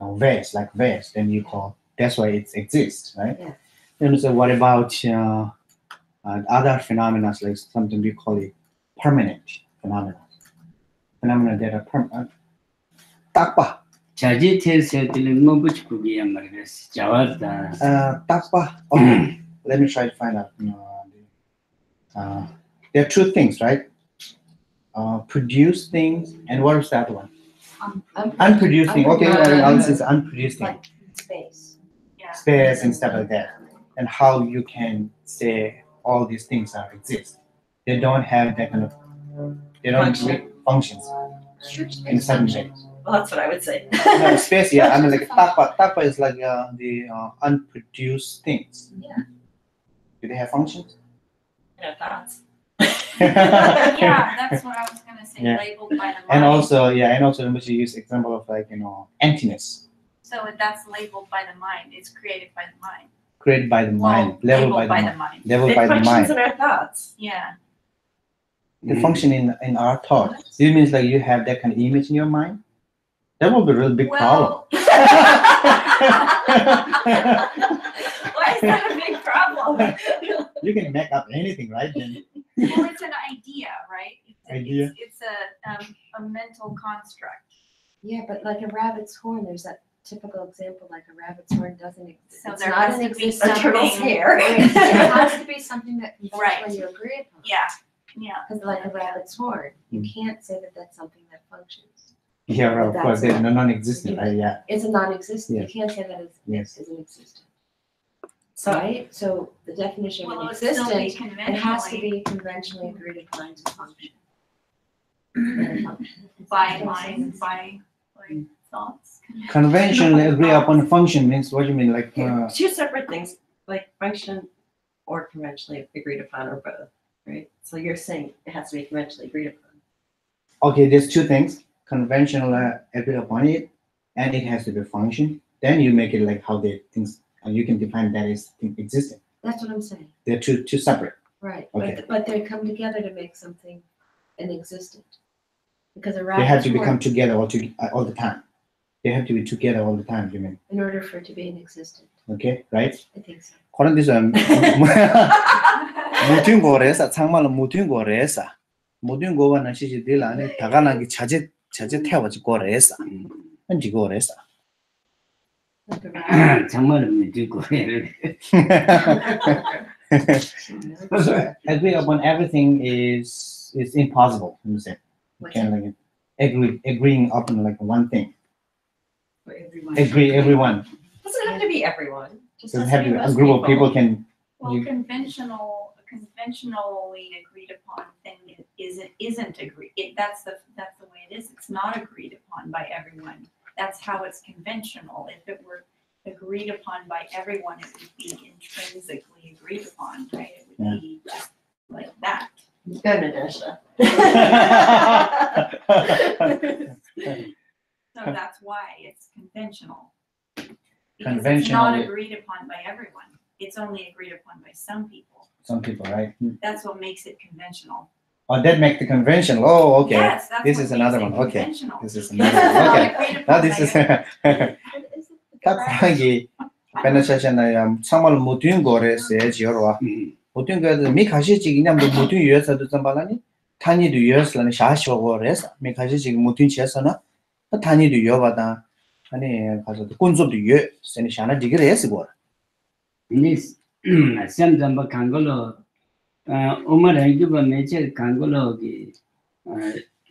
vase, like vase. Then you call that's why it exists, right? Yeah. Then so what about Other phenomena like something we call it permanent phenomena. Phenomena that are permanent. Takpa. 자지태세들은 뭐 붙이고기야 말이겠어. 자왔다. Takpa. Okay. Let me try to find out. There are two things, right? Produce things, and what was that one? Unproduced thing. Okay, I'll say unproduced thing. Like space. Yeah. Space and stuff like that. And how you can say all these things are exist. They don't have that kind of, they don't functions in certain way. Well, that's what I would say. No, space, yeah. I mean, like takpa is like the unproduced things. Yeah. Do they have functions? No thoughts. Yeah, that's what I was gonna say, Yeah. labeled by the mind. And also, let me use example of like emptiness So that's labeled by the mind, it's created by the mind. created by the mind, Well, leveled by the mind, mind. leveled It by the functions mind. in our thoughts. Yeah, The function in our thoughts. It means like you have that kind of image in your mind. That would be a real big problem. well, Why is that a big problem? You can make up anything, right? Then well, it's an idea, right? Idea. It's a mental construct. Yeah, but like a rabbit's horn, there's that typical example, like a rabbit's horn doesn't exist. So It's there not has an to be existent. A turtle's something- hair. It has to be something that Right. conventionally you agree upon. Yeah, yeah. Because like a rabbit's horn, you can't say that that's something that functions. yeah, of course, they're non-existent, right? Yeah. It's a non-existent. Yeah. You can't say that it's Yes. isn't existent, So right? So the definition Well, of it would still be existent, it has to conventionally be conventionally agreed upon to function. And a function. by mind, by like thoughts. Conventionally agree upon function means what do you mean? Like two separate things, like function or conventionally agreed upon or both, right? So you're saying it has to be conventionally agreed upon. okay, there's two things. Conventional agree upon it, and it has to be function. Then you make it like how they things. You can define that as existing. That's what I'm saying, They're two separate. right? Okay. But they come together to make something an existent. Because a They have rabbit's to become horn, together all the time. They have to be together all the time. You mean? in order for it to be an existent, Okay, right? I think so. 그런 데서 모든 거래서 정말로 모든 거래서 모든 거는 시시들 안에 다가나기 자제 태워지 거래서 현지 거래서 Like a rabbit. 정말 믿고 해를. agree upon everything is impossible. You say What's can that? like agreeing upon like one thing. For everyone. Everyone. Doesn't have to be everyone. Just Doesn't has have to to be be a most group of people can. Well, You- conventionally agreed upon thing isn't agreed. That's the way it is. It's not agreed upon by everyone. That's how it's conventional. If it were agreed upon by everyone, it would be intrinsically agreed upon, right? It would be just like that. Go, Nadesha. So that's why it's conventional. Because it's not Conventionally- agreed upon by everyone. It's only agreed upon by some people. Some people, right? That's what makes it conventional. Oh, that make the conventional. Oh, okay. Yes, that's This what is makes another it one. Okay. conventional. This is Because another it's one. not Okay. agreed Now upon this by is everyone. 각하기 배나샤샤나 참말 모든 거래서 지어와 모든 거도 미 가시지 그냥 뭐 모든 유에서도 좀 발라니 단위도 유에서는 샤시오 거래서 미 가시지 모든 지에서는 단위도 유어바다 아니 가서 군소도 유 세니 샤나 디그레스 거 ini sem jamba kangolo umar hangi ba meche kangolo ki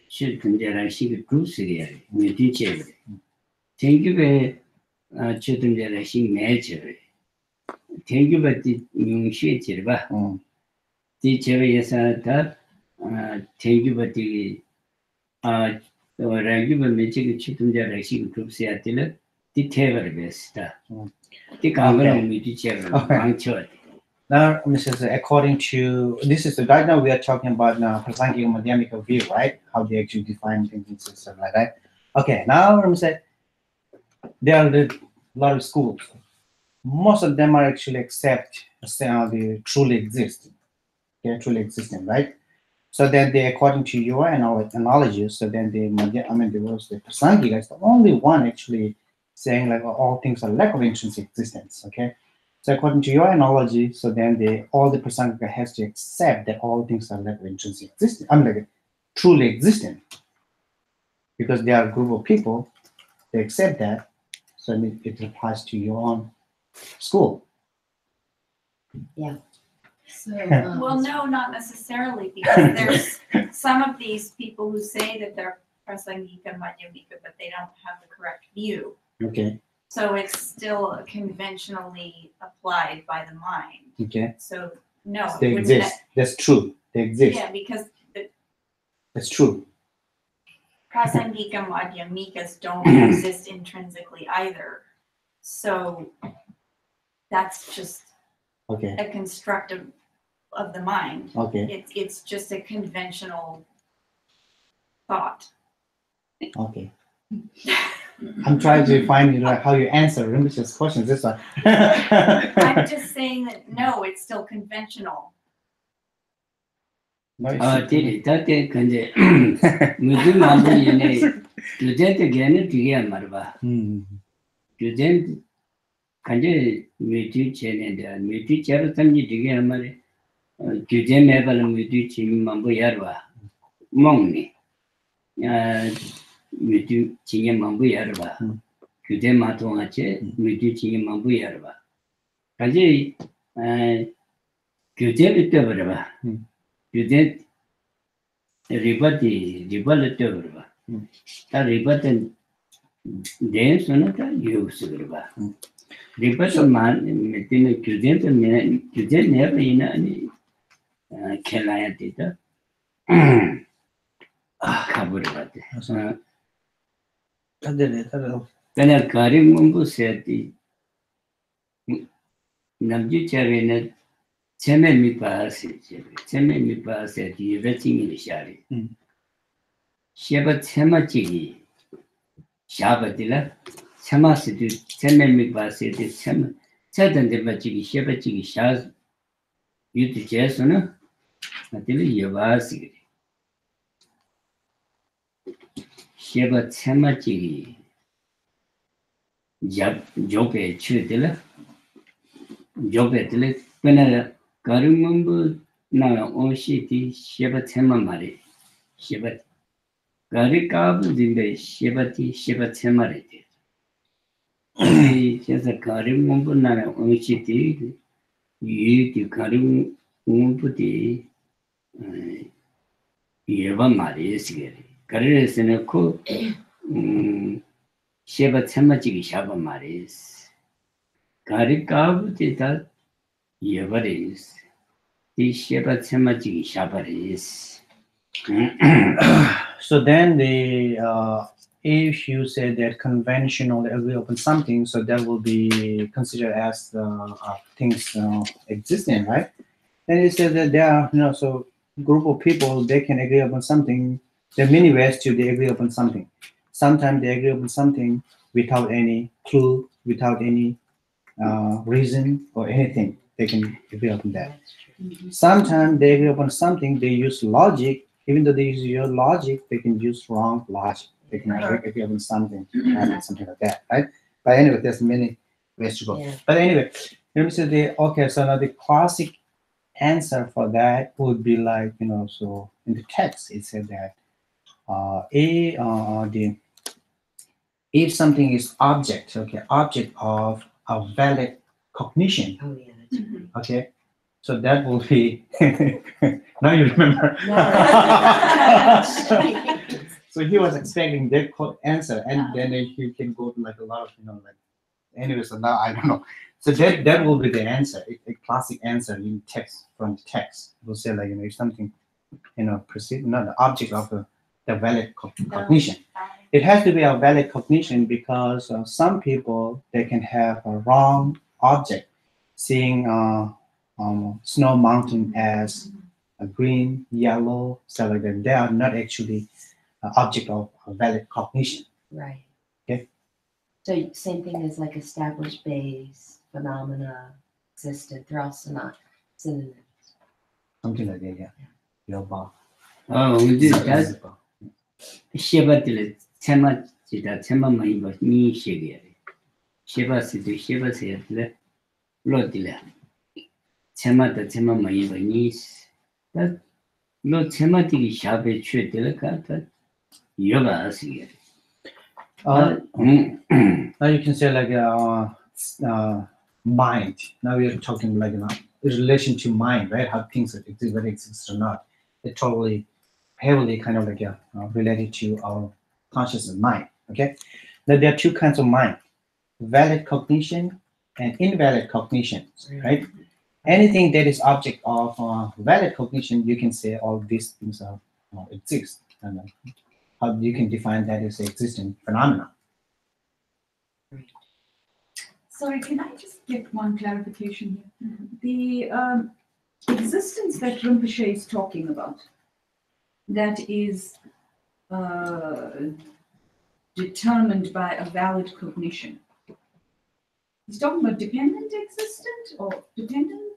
shir tunjara shi group siriya meti che thank you be chetunjara shi meche thank you ba ti yung shi che ba ti che yesa ta thank you ba ti rangi ba meche ki chetunjara shi group siriya tila ti thever besta ti kangolo meti che ba Now, Mrs. According to this is right now we are talking about Prasangic Madhyamika view, right? How they actually define things and stuff like that. Okay, now I'm saying there are a lot of schools. Most of them are actually accept they truly exist. They're truly existing, right? So then they, according to your analogy, so then there was the Prasangic is the only one actually saying like all things are lack of intrinsic existence. Okay. So according to your analogy, so then all the Prasangika has to accept that all things are like intrinsic existent. I mean, like truly existent, because they are a group of people. They accept that, so it applies to your own school. So, Well, no, not necessarily, because there's some of these people who say that they're Prasangika Madhyamika, but they don't have the correct view. Okay. So it's still conventionally applied by the mind. Okay. So no, They it wouldn't. exist. That's true. They exist. Yeah, because the That's true. Prasangika Madhyamikas don't exist intrinsically either. So that's just Okay. a construct of the mind. Okay. It's just a conventional thought. Okay. I'm trying to find how you answer Rinpoche's questions. This one. I'm just saying that no, it's still conventional. No, it's- 아, 되게 다때 근데 무슨 말이 얘네 규제도 걔는 되게 말봐. 규제 간제 미디 체는데 미디 체로 담지 되게 말이 규제 매발 미디 치면 뭐 야르와 몽니 아 미디 치면 뭐 야르와 규제 마통하체 미디 치면 뭐 야르와 간제 규제를 떠버려 규제 리버를 떠버려 다 리버는 대해서는 다 유스를 봐. 리버는 메티는 규제 내가 이나니 켈라야 되다. 가버려 봤대. 그냥 가림 문부세티 남주 차례는 체면 밑바세 체면 밑바세 뒤에 징이 샤리. 셰바 체마지기 샤바딜라 체마스도 체면 밑바세티 체마 체던데 바지기 셰바지기 샤 유트 제스는 나들이 여바시 셰바 체마지기 조베 추들라 조베들 그나 가르문부 나 오시티 셰바 체마 말이 셰바 가리카부진데 셰바티 셰바 체마레티 그래서 가르문부 나 오시티 이 가르문부디 예바 말이 시게 그래서는 그 셰바 체마지기 샤바 말이 가리카부디다 예바리스 이 셰바 체마지기 샤바리스 So then if you say that conventional agree upon something, so that will be considered as things existing, right? Then you say that there are, so group of people, they can agree upon something. There are many ways to they agree upon something. Sometimes they agree upon something without any clue, without any reason or anything. They can agree upon that. Sometimes they agree upon something, they use logic. Even though they use your logic, they can use wrong logic. They can agree upon something, something like that, right? But anyway, there's many ways to go. Yeah. But anyway, let me say okay, so now the classic answer for that would be like, so in the text, it said that if something is object of a valid cognition, Oh, yeah, that's right. okay, so that will be, now you remember. So he was expecting that answer, and then he can go to like a lot of, anyway, so now I don't know. So that will be the answer, a classic answer in text, from the text. It will say like, if something, perceived, not the object of the valid cognition. It has to be a valid cognition because some people, they can have a wrong object, seeing snow mountain as a green, yellow, stuff like that. They are not actually an object of a valid cognition. Right. Okay. So same thing as like established base, phenomena, existent, they're also not synonyms. Something like that, yeah. Yoba. 우리 다 셰바들 체마지다 체마만 이거 니 시게 셰바스도 셰바세들 로딜라 체마다 체마 많이 많이 로 체마틱이 샤베 취될 같아 yoga así Now you can say like mind. Now we are talking like in relation to mind, right? How things exist, whether exist or not. It totally heavily kind of like related to our consciousness mind. Okay. Now there are two kinds of mind: valid cognition and invalid cognition. Right. Anything that is object of valid cognition, you can say all these things are exist. And how you can define that as an existing phenomena. Sorry, can I just get one clarification here? The existence that Rinpoche is talking about, that is determined by a valid cognition. He's talking about dependent existent or dependently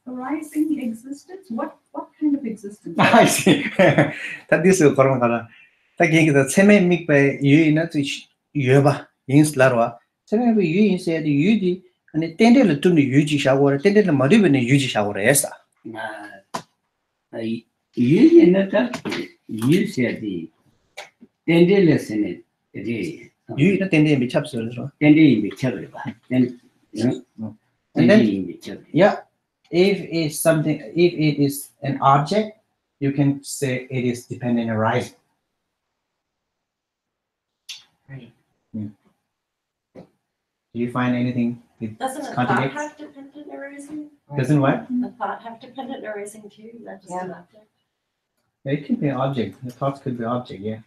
arising existence? What kind of existence? I see. That is the correct one. That gives the same make by you not to yuba in slarwa. Same way you said you and it tended to the Uji shower, attended the Mariban Uji shower. Yes, you know you said the tenderless in it you attended in the chapters. tending the children and then Yeah, if it's something, if it is an object, you can say it is dependent arising. Right. Do you find anything? Doesn't a thought Contradicts? have dependent arising? Doesn't what? A thought have dependent arising too? That just an object? It could be an object. The thoughts could be object. Yeah.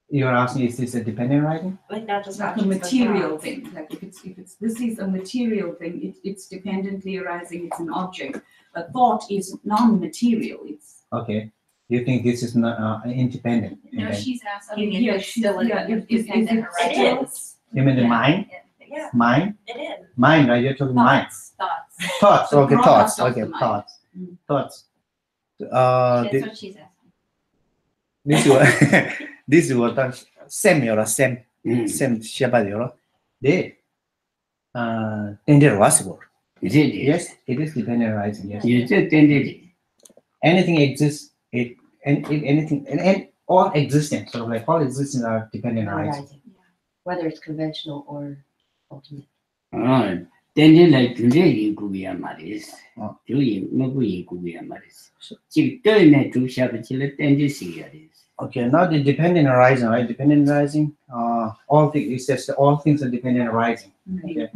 You are asking, is this a dependent arising? Like not It's just like a objects, but material thoughts. thing. Like if it's this is a material thing, it's dependently arising, it's an object. A thought is non-material. It's Okay. You think this is not independent? No, Okay. she's asking Yeah, if it's still a yeah, if dependent it's arising. It is. You mean the mind? Yeah, Mind? it is. Mind, right? You're talking mind. Thoughts. Thoughts. The Okay, product thoughts. of Okay, the mind. thoughts. Mm. Thoughts. That's what she's asking. This is what this is what Sam yola Sam Mm. Sam Shabbat yola. They tender possible. Yes, it is dependent arising. Yes. you just tended Anything exists. It and if anything and all existence, sort of like all existence are dependent arising. Arising. Whether it's conventional or ultimate. tended like today could be a maris Oh. doing no good could be a maris chip doing it to shop it tended series Okay, now the dependent arising, right? Dependent arising. All things. It says that all things are dependent arising. Okay.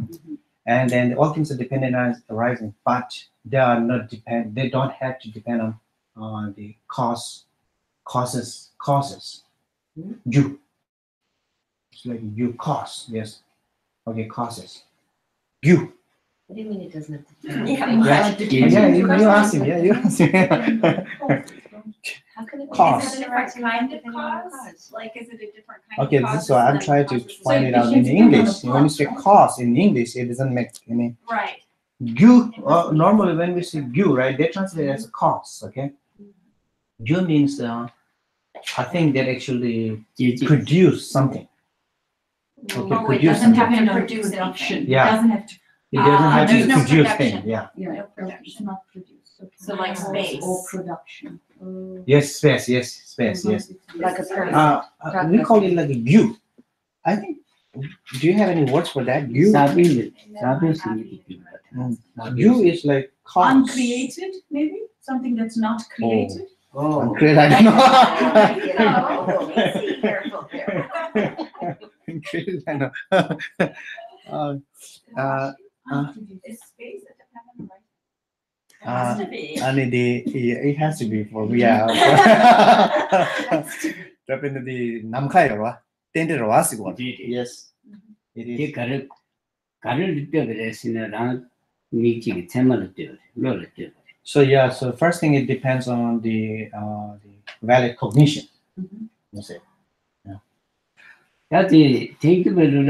And then all things are dependent arising, but they are not depend. They don't have to depend on the causes. You. It's like you cause. Yes. Okay, causes. You. What do you mean it doesn't have to? Yeah. Yeah, you ask him. Yeah, you ask him. How can it be? Cause. Is it a different kind of cause? Like, is it a different kind Okay, of this cause? is why I'm than trying to causes? find So it it out in depends on the English. When you say cause, right? cause in English, it doesn't make any. Right. You normally when we say you, right, they translate it as a cause. Okay, you means a thing that actually produce something. Okay, No, it produce doesn't have something. to Produce production. anything. Yeah. It doesn't have to. It doesn't have there's to no produce production. thing. Yeah. Yeah, No it's production. not produced. Okay. So like space. Or production. Yes, space. Yes, space. Yes. Like a person. We call it like a you. I think. Do you have any words for that? You. Sabin You is like cause. Uncreated, maybe something that's not created. Uncreated. I don't know. Easy, careful there. Uncreated, I know. Is space a dependent arising? It has to be. it has to be for me. Yeah. Definitely 남카요. 땡데로 왔고. Yes. It is. 가를 때문에 랑 미치 채만을 때 로를 때 So yeah. So first thing, it depends on the valid cognition. You say. 야지 탱크별로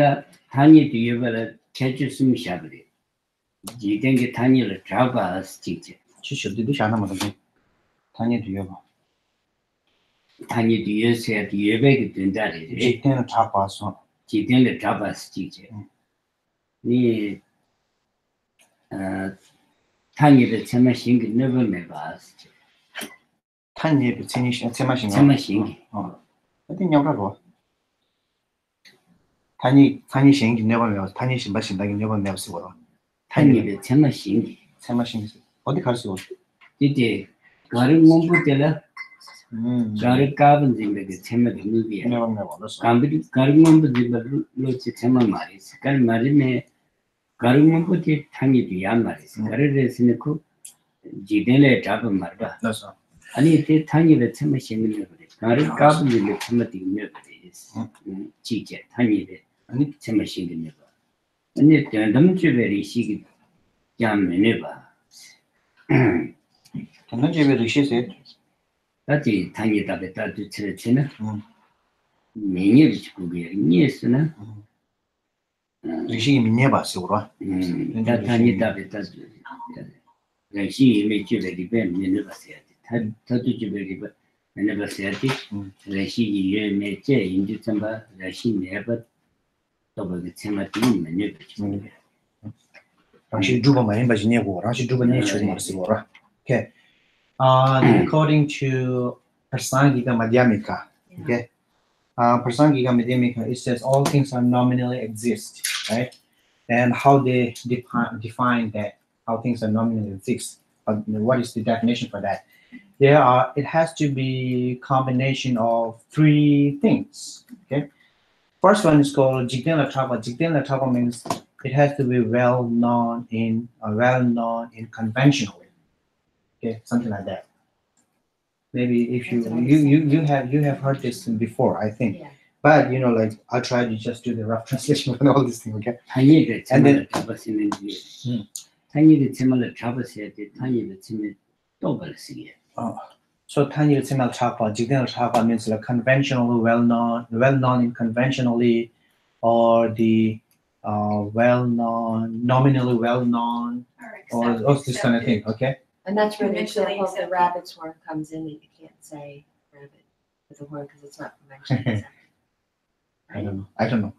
단위 뒤에별 제주숨 샤브리 지den게 단위를 잡아 찍지 주셔도 샤나만 돼. 단위 뒤에봐. 단위 뒤에서 뒤에백이 된다리 지때는 잡아서. 지den을 잡아 찍지 니 탄이를 참아 신기 너무 매봐스. 탄이 체마신 참아 신기. 어디 냐라고 탄이 신기 never 매워 탄이 신바신다기 never 매워 쓰고 탄이를 참아 신기. 체마신 어디 갈 수? 이제 가르 몸부터라 가르 까본 징베게 참아 되는데 never 매워 알았어. 가르 몸부터 로치 참아 말이지. 가르 말이면 가르 몸부터 탄이 야 말이지. 가르를 그 지대에 잡은 말봐. 알았어. 아니 때 탄이를 참아 신기 그래. 가르 까본 징베 참아 되는 그래. 지제 탄이를 아니 참아 신기 봐. 아니 dem주베리 시기 야면에 봐. 저는 집에 드시세요. 다시 당이 답에 따뜻 치는 음. 매일 주고게 니스나 드시기 민해 봤어요. 다 당이 답에 따뜻 레시 메주베 리베 메네 봤어야 돼. 다도 주베 리베 메네 봤어야 돼. 레시 이에 메제 인지 참바 레시 네버 또그 체마티 메네 봤지. 당시 주번 많이 봐지냐고. 당시 주번 내쳐 말쓰고. Okay. According to Persangika Madhyamika, okay, Persangika Madhyamika, it says all things are nominally exist, right? And how they define that, how things are nominally exist. What is the definition for that? It has to be combination of three things, okay? First one is called Jigdela Trapa. Jigdela Trapa means it has to be well known in conventionally. Okay, something like that. Maybe if you have heard this before, I think. Yeah. But like I'll try to just do the rough translation of all these things, okay? 당이를 참을 잡았으면 당이를 참을 잡았어야 돼. 당이를 참을 또 벌쓰게. So Tanil Simal Chapa, Jigdel Chapa means like conventionally well known in conventionally, or the well-known, nominally well-known, or this kind of thing, okay? And that's where the Conventionally example of the accepted. rabbit's horn comes in, that you can't say rabbit with a horn because it's not conventionally accepted. I don't know.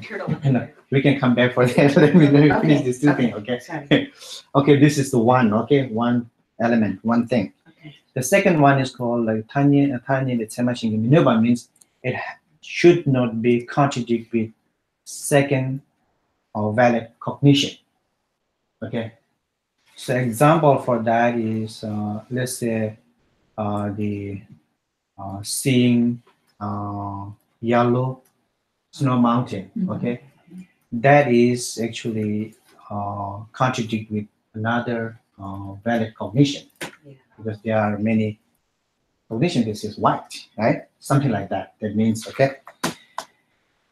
Turtle. No, we can come back for that. Let me finish this two thing, okay? Sorry. Okay, this is the one, okay? One element, one thing. Okay. The second one is called like Tanya the Tsemashingi Minuba means it should not be contradict with second or valid cognition. Okay. So example for that is let's say the seeing yellow snow mountain. Okay, that is actually contradict with another valid cognition, because there are many cognition. This is white, right? Something like that. That means okay.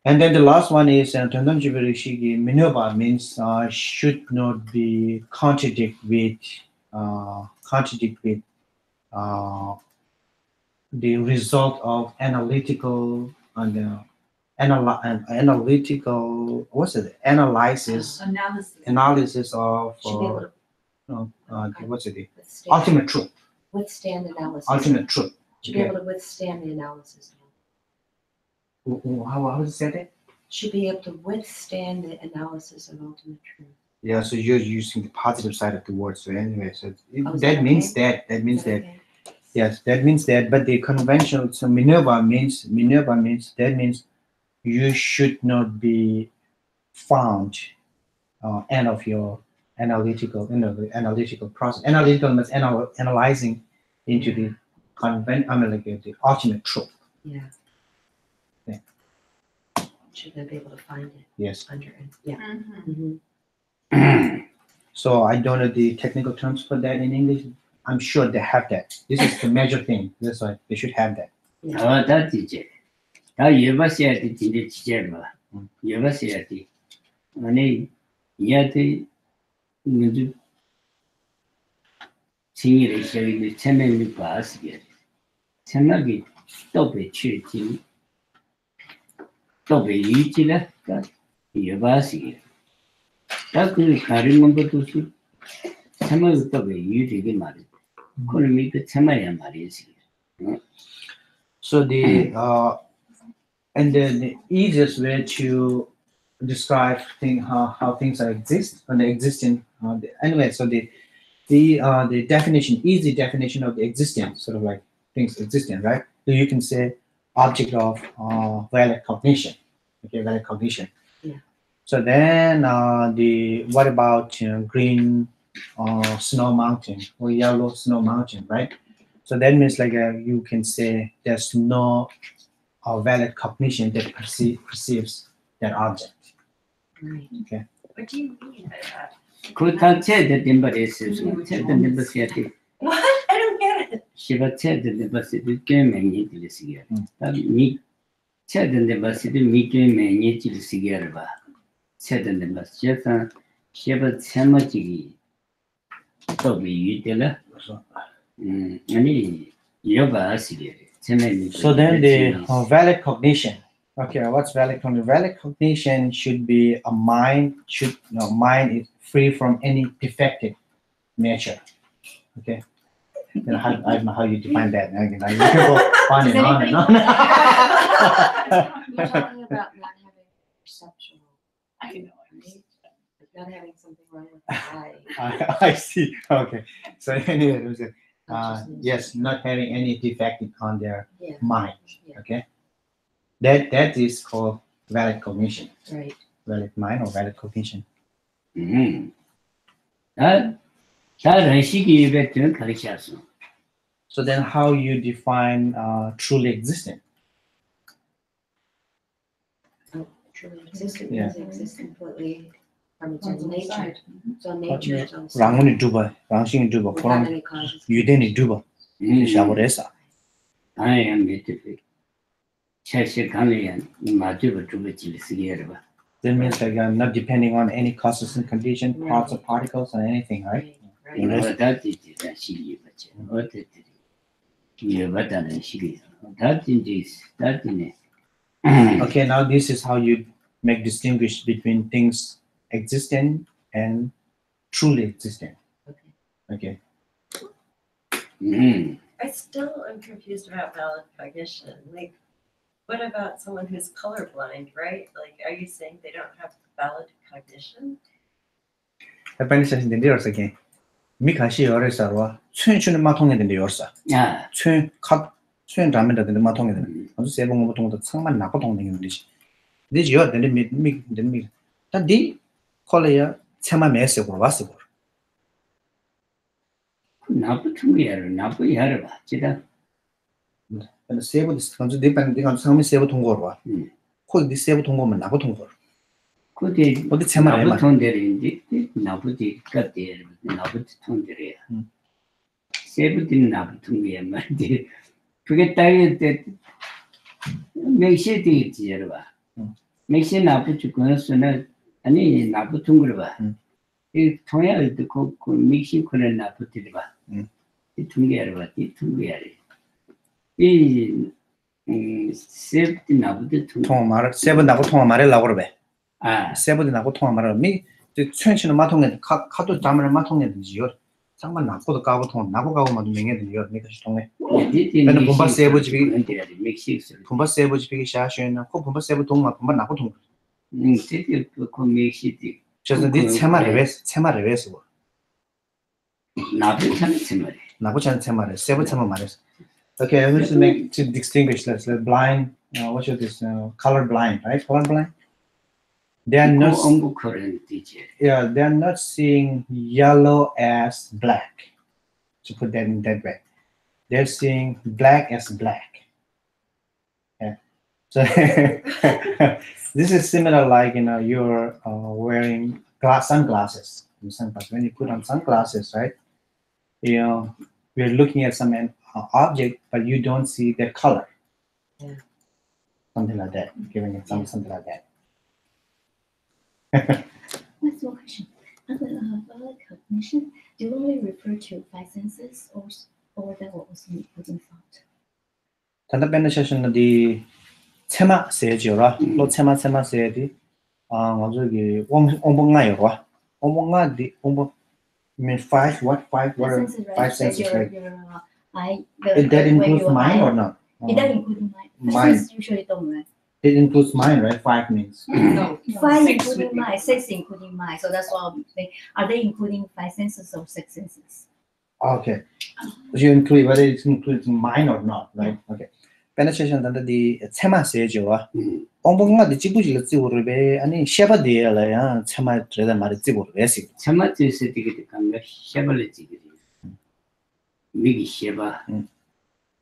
And then the last one is Minoba means should not be contradict with the result of analytical analytical analysis of Should be able to what's it withstand, ultimate truth, withstand analysis. ultimate truth. Should be able to withstand the analysis. How does it say that? Should be able to withstand the analysis of ultimate truth. Yeah, so you're using the positive side of the word. So anyway, so is that that means okay? that means Is that that. okay? Yes, that means that. But the conventional, so Minerva means that means you should not be found end of your analytical process. Analytical means analyzing into the the ultimate truth. Yeah. Yeah. Should not be able to find it Yes. under it. Yeah. Mhm. Mhm. So I don't know the technical terms for that in English. I'm sure they have that. This is the major thing. That's why they should have that. 다 이제 다 예봤어야 돼. 진짜 지제마. 예봤어야 돼. 아니 이야기 먼저 생일에 저기 체면을 봤어요. 생각이 또 배치지. 또 배이지라. 예봤어요. 다그 다른 것도 참을 또 배이되게 말이야. 그러면 그 참아야 말이지. So the and then the easiest way to describe how things are exist and the existing. Anyway, so the definition, easy definition of the existence, sort of like things existing, right? So you can say object of valid cognition. Okay, valid cognition. Yeah. So then what about green snow mountain or yellow snow mountain, right? So that means like you can say there's no valid cognition that perceives that object. Right. What do you mean by that? 그다 체된 버리스 체된 버스야티 What? I don't get it. 시바 체된 버스 느낌이 들리시게 미 체된 버스 느낌이 들리시게 봐 체된 버스 제가 시바 체마지기 또 위유들라 아니 여바시게 체면이 So then the valid cognition. Okay, what's valid cognition? Valid cognition should be a mind. Mind is free from any defective nature. Okay, I don't know how you define that. You can go on and on and on. You're talking about not having perceptual, I know. not having something wrong with the eye. I see. Okay, so anyway, it was consciousness. yes, not having any defect on their Yeah. mind. Yeah. Okay, that is called valid cognition. Right. Valid mind or valid cognition. 다른 시기에 좀 가르쳤어. So then, how you define truly existent? Truly existent Yeah. means it exists completely from its own One's nature. side. Its own nature, its own 랑문이 두 번, 랑싱이 두 번, without 그럼 any causes. 유대니 두 번. 샤브레사. I am beautiful. 사실 가면 마주로 두고 지르시게 봐. That means like not depending on any causes and condition, parts or particles or anything, right? Right. Yes. 어디지 시기 맞지? 어디지? 이게 맞다는 시기. 다든지 다든지. Okay, now this is how you make distinguish between things existent and truly existent. Okay. I still am confused about valid cognition. Like, what about someone who's colorblind, right? Like, are you saying they don't have valid cognition? 빨리 시작했는데 열사 게. 미카시 열사와 춘춘의 마통했는데 열사. 야, 춘 라면다는데 마통했는데. 아주 세봉 보통도 상만 나고 동네는데. 근데 지요 근데 미. 단디 콜레야 체마 메시고 왔어. 나쁘은 게 아니라 나쁘게 하러 봐. 지다. 근데 세부 먼저 내가 상면 세부 통과로 와. 거기 세부 통과면 나고 통과. 그게 어디 체마래 말. 나쁘 통들인지 나쁘지 같대. 나쁘 통들이야. 세부들이 나쁘 통이야 말이지. 그게 따위 때 맥시에 되겠지 여러분. 맥시에 나쁘 죽고서는 아니 나쁘 통을 봐. 이 통야를 듣고 그 맥시코를 나쁘 들이 봐. 이 통계를 봐. 이 통계를. 이 세부들 나쁘들 통화 말 세부 나고 통화 말하려고 그래. 아, 세부들 나고 통화 말하려. 미 춘춘의 마통에 카도 담을 마통에든지요. 상만 나고도 까고 통화 나고 가고만 명예든지요. 내가 통해. 근데 본바 세부 집이 맥시스. 본바 세부 집이 샤슈는 코 본바 세부 동마 본바 나고 통. 세부 그 맥시디. 그래서 네 체마를 왜서 나쁘 참지 말이. 나고 전 체마를 세부 체마 말했어. Okay, let's make to distinguish. Let's blind. What should this? Color blind, right? Color blind. They are not. Yeah, they are not seeing yellow as black. To put that in that way, they're seeing black as black. Yeah. So this is similar, like you're wearing sunglasses. When you put on sunglasses, right? We're looking at some object, but you don't see the color. Yeah. Something like that. Giving it something like that. One small question. Under valid cognition, do you only refer to five senses or that will also include thought? 단답변의 셔츠는 디 체마 세지요라. 로 체마 세디. 저기 옹봉나요라. 옹봉나 디 옹봉. You mean five? What five? What are five senses? Like That includes mind or not? It does include mind. Mind. Senses usually don't, right? It includes mine, right? 5 means. No. 5 6 would including be- mine, 6 including mine. So that's why are they including 5 senses or 6 senses? Okay. So you include whether it includes mine or not, right? Okay. Penetration tanda di chema sejo wa. Ongbonga di chibu jil ziburu be ani sheba de la ya chema treda mari ziburu be si. 참았을 때 간가 쉐발을 지기 미기 쉐바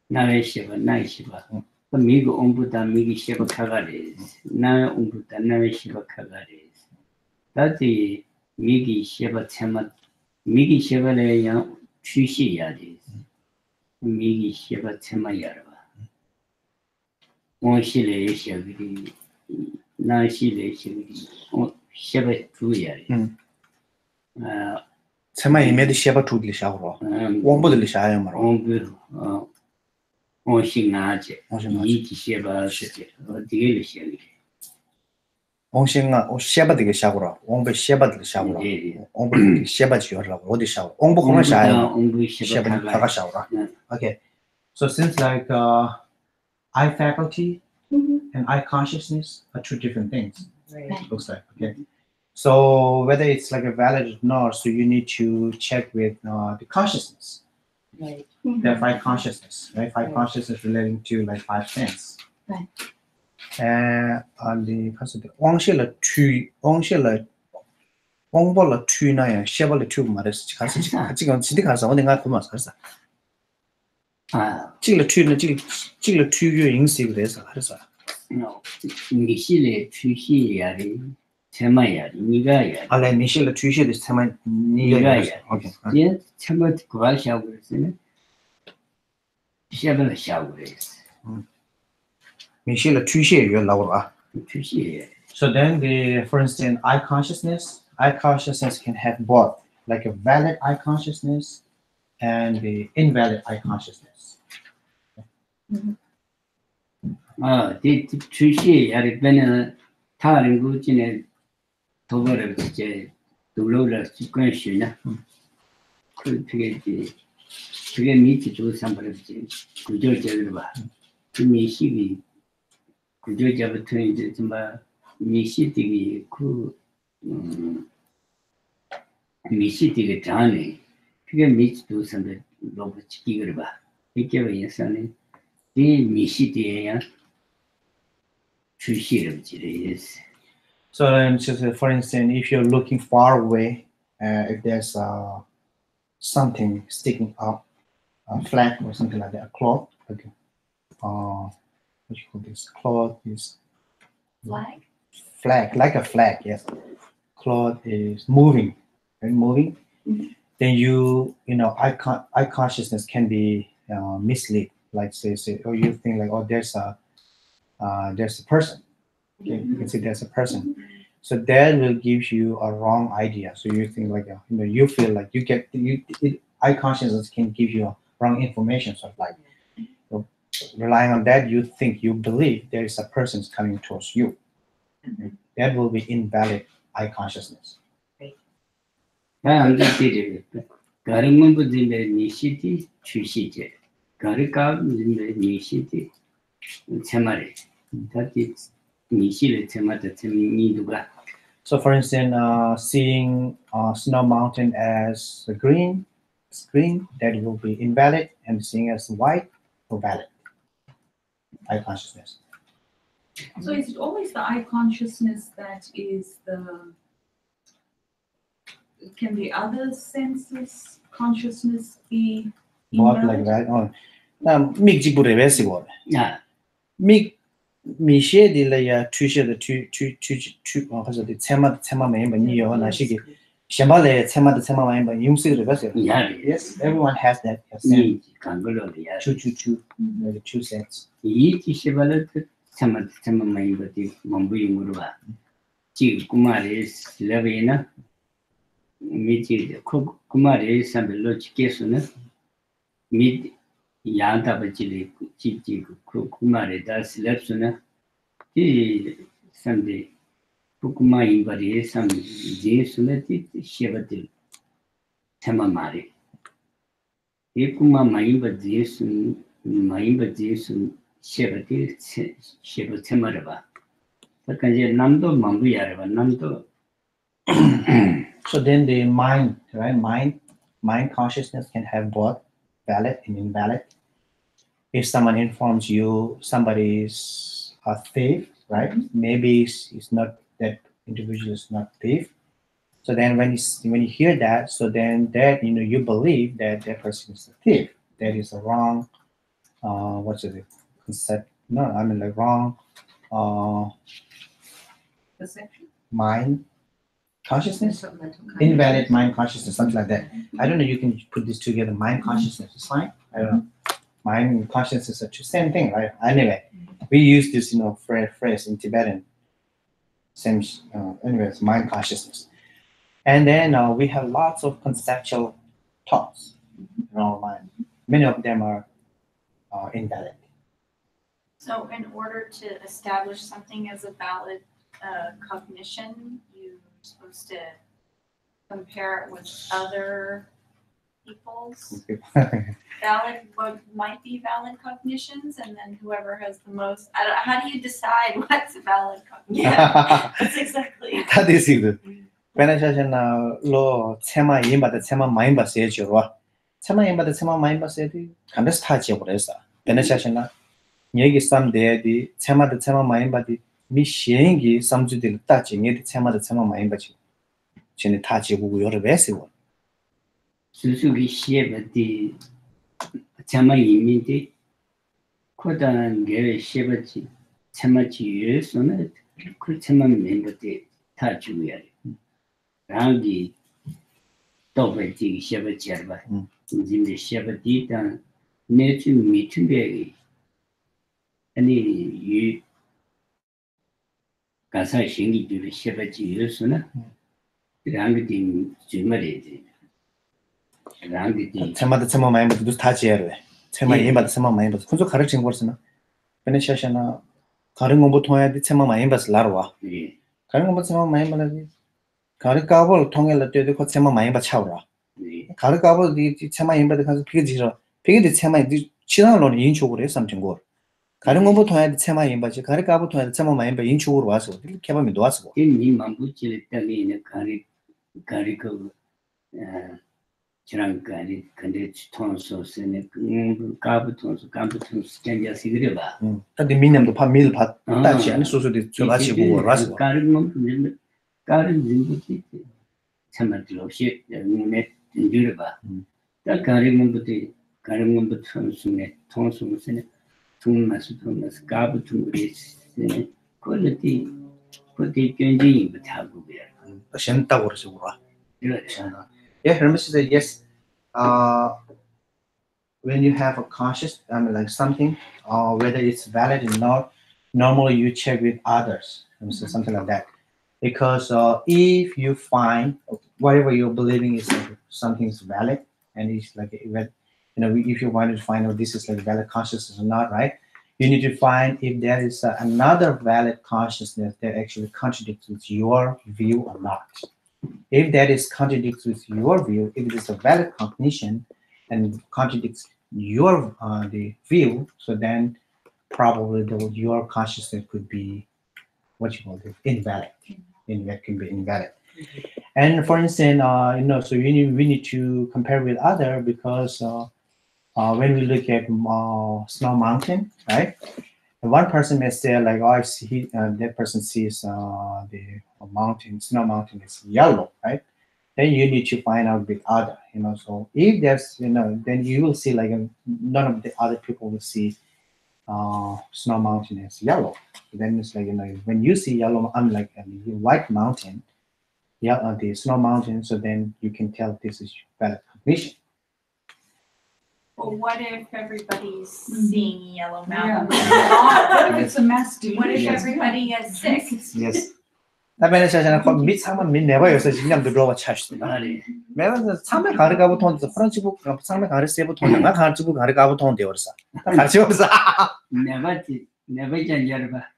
나의 쉐바 나의 쉐바 미기 온부다 미기 쉐바 카가리 나의 온부다 나의 쉐바 카가리 다지 미기 쉐바 참아 미기 쉐바를 양 취시해야 돼 미기 쉐바 참아야 봐 원시래 쉐비 나시래 쉐비 쉐바 주야 돼 chema ime di sheba tu di shawro. Wongbo di shaya maro. on싱나제 이기 쉐바 어디에 쉐비 옹싱아 오 sheba di shawro. Wongbo sheba di shawro. 예 Wongbo di sheba ji yorla 어디 shawro. Wongbo koma shaya. 옹부 Sheba 쉐바 ni kaga shawro. Okay. So since like eye faculty and eye consciousness are two different things. Right. Looks like, okay. So whether it's like a valid or not, so you need to check with the consciousness. Right. There are 5 consciousness, right? 5 Right. consciousness relating to like 5 sense. Right. On the concept, 왕실의 투, 왕실의 왕벌의 투나야, 쉐벌의 투 말했어. 지금 진짜 가서 어디 가서 보면 살았어. 아 这个 투는 这个 투 인식이 돼서 그래서. 미실의 취시야리 제마야리 니가야 알레 미실의 투시의 참아 니가. 오케이. 예 참아 그걸 샤고 그랬으면 쉐벨 샤고 그랬어 미실의 투시의 나오라. 취시야 So then for instance, eye consciousness can have both, like a valid eye consciousness and the invalid eye consciousness. 디 취시야리 배는 다른 거 중에 도거를 이제 돌로를 직관 쉬나 그게 밑에 두 삼바르지 구조적으로 봐. 그 미식이 구조적부터 이제 정말 미식이 미식이 전에 그게 밑에 두 삼바르 너무 지기를 봐. 이게 왜냐면은 이 미식이야 출시를 지레스. So just for instance, if you're looking far away, if there's something sticking up, a flag or something like that, a cloth, like what you call this? Cloth is flag, like a flag, yes. Cloth is moving, right? Moving. Then eye consciousness can be mislead. Like say, or you think like, oh, there's a person. Okay, you can see there's a person. So that will give you a wrong idea. So you think like, you feel like eye consciousness can give you wrong information. So like, relying on that, you believe there is a person coming towards you. That will be invalid eye consciousness. 안 되지. 가르문 분들의 미시티 취시제. 가르가 분들의 미시티 제말이. 다시 미시를 제마다 재미누가. So for instance, seeing Snow Mountain as green, that will be invalid, and seeing as white or valid. Eye consciousness. So is it always the eye consciousness that is can the other senses consciousness be What like invalid? that? Oh, now mix it with the 야, mix. 미시에 딜라야 투시의 투 그래서 테마 멤버 니요 나시기 셴발레 테마 멤버 용식을 봤어요. 야, Yes, everyone has that. 이 간글로야. Two, the 2 sets. 이 지시발을 테마 마이버디 몸부용으로 봐. 지 구마레 슬라베나 미지 구마레 삼벨로 지게서는 미 야다버지리 지지 구마레다 슬랩스나 이 삼데 부구마 인바리 삼 제스나티 셰바들 테마 마리 이 구마 마인바 제스 셰바들 셰바 테마르바 그러니까 이제 남도 만부야래봐 남도 So then the mind, right? Mind consciousness can have both valid and invalid. If someone informs you somebody is a thief, right? Maybe it's not that individual is not thief. So then when you hear that, so then that you believe that that person is a thief. That is a wrong what's it concept? No, I mean like wrong Perception. mind consciousness. Mental kind. Invalid mind consciousness, something like that. I don't know. You can put this together. Mind consciousness is fine. I don't know. Mind and consciousness are the same thing, right? Anyway, we use this, phrase in Tibetan. Same. Anyways, mind consciousness, and then we have lots of conceptual thoughts in our mind. Many of them are invalid. So in order to establish something as a valid cognition, you're supposed to compare it with other people's valid, what might be valid cognitions, and then whoever has the most, how do you decide what's a valid cognition? Yeah, that's exactly. That is it. When I say lo tema imba the tema maimba say jurwa. Tema imba the tema maimba say the kind of start you whatever. When I say na nyegi some there the tema maimba the mi shengi samju the touching it tema maimba chi. Chini tachi gu yore besi wo. 수수기 시에버디 참아 이미디 코단 게 시에버지 참아지 유에서는 그 참만 멤버들 다 주야 라기 또베지 시에버지 알바 이제 시에버디다 내주 미팅베 아니 유 가사 신기 주 시에버지 유에서는 라기 주말이지 tema maimba the tachi erwe. Tema imba the tema maimba. Kunzo 가르친 거스나. When I say na 가른 공부 통해야 돼 tema maimba larwa. 예. 가른 공부 tema maimba 나 가르까볼 통해라 때도 그 tema maimba 차오라. 예. 가르까볼 이 tema imba 가서 피게지라. 피게지 tema 이 지나로는 인축으로 해서 삼진 거. 가른 공부 통해야 돼 tema im바지. 가르까볼 통해야 tema maimba 인축으로 와서 이렇게 하면 놓았어. 이 만부질 때문에 가리고 지난 가리 근데 통소스는 가부통소 견자시 그래 봐. 근데 민님도 파밀 받다지 않는 소소도 저 가지고 와서. 가는 건 가는 진부지 참말로 없이 내 인줄 봐. 딱 가는 것부터 통소네 통소스는 통마스 가부통 그랬으니 퀄리티 그때 견진이부터 하고 그래. 신다고 그러죠, 우라. 그렇죠. Yeah, Hermes said yes. When you have a conscious, like something, whether it's valid or not, normally you check with others, something like that. Because if you find whatever you're believing is like something is valid, and it's like if you wanted to find out this is like valid consciousness or not, right? You need to find if there is another valid consciousness that actually contradicts with your view or not. If that is contradicts with your view, if it is a valid cognition and contradicts your the view, so then probably your consciousness could be what you call it invalid. That can be invalid. And for instance, so we need to compare with other because when we look at Snow Mountain, right? One person may say like, oh, I see that person sees the mountain, Snow Mountain is yellow, right? Then you need to find out with other, So if there's, then you will see like none of the other people will see Snow Mountain as yellow. Then it's like when you see yellow, unlike a white mountain, the Snow Mountain, so then you can tell this is valid cognition. Well, what if everybody's seeing yellow mountain? What if it's a mass delusion? What if everybody is sick? Yes. 나면은 제가 미 상만 민 내가 요새 지금 들어와 차시. 아니. 내가 상만 가르가부 통해서 프랑스부 상만 가르세부 통해서 나 가르치부 가르가부 통해 되어서. 가르치면서 never janjar ba.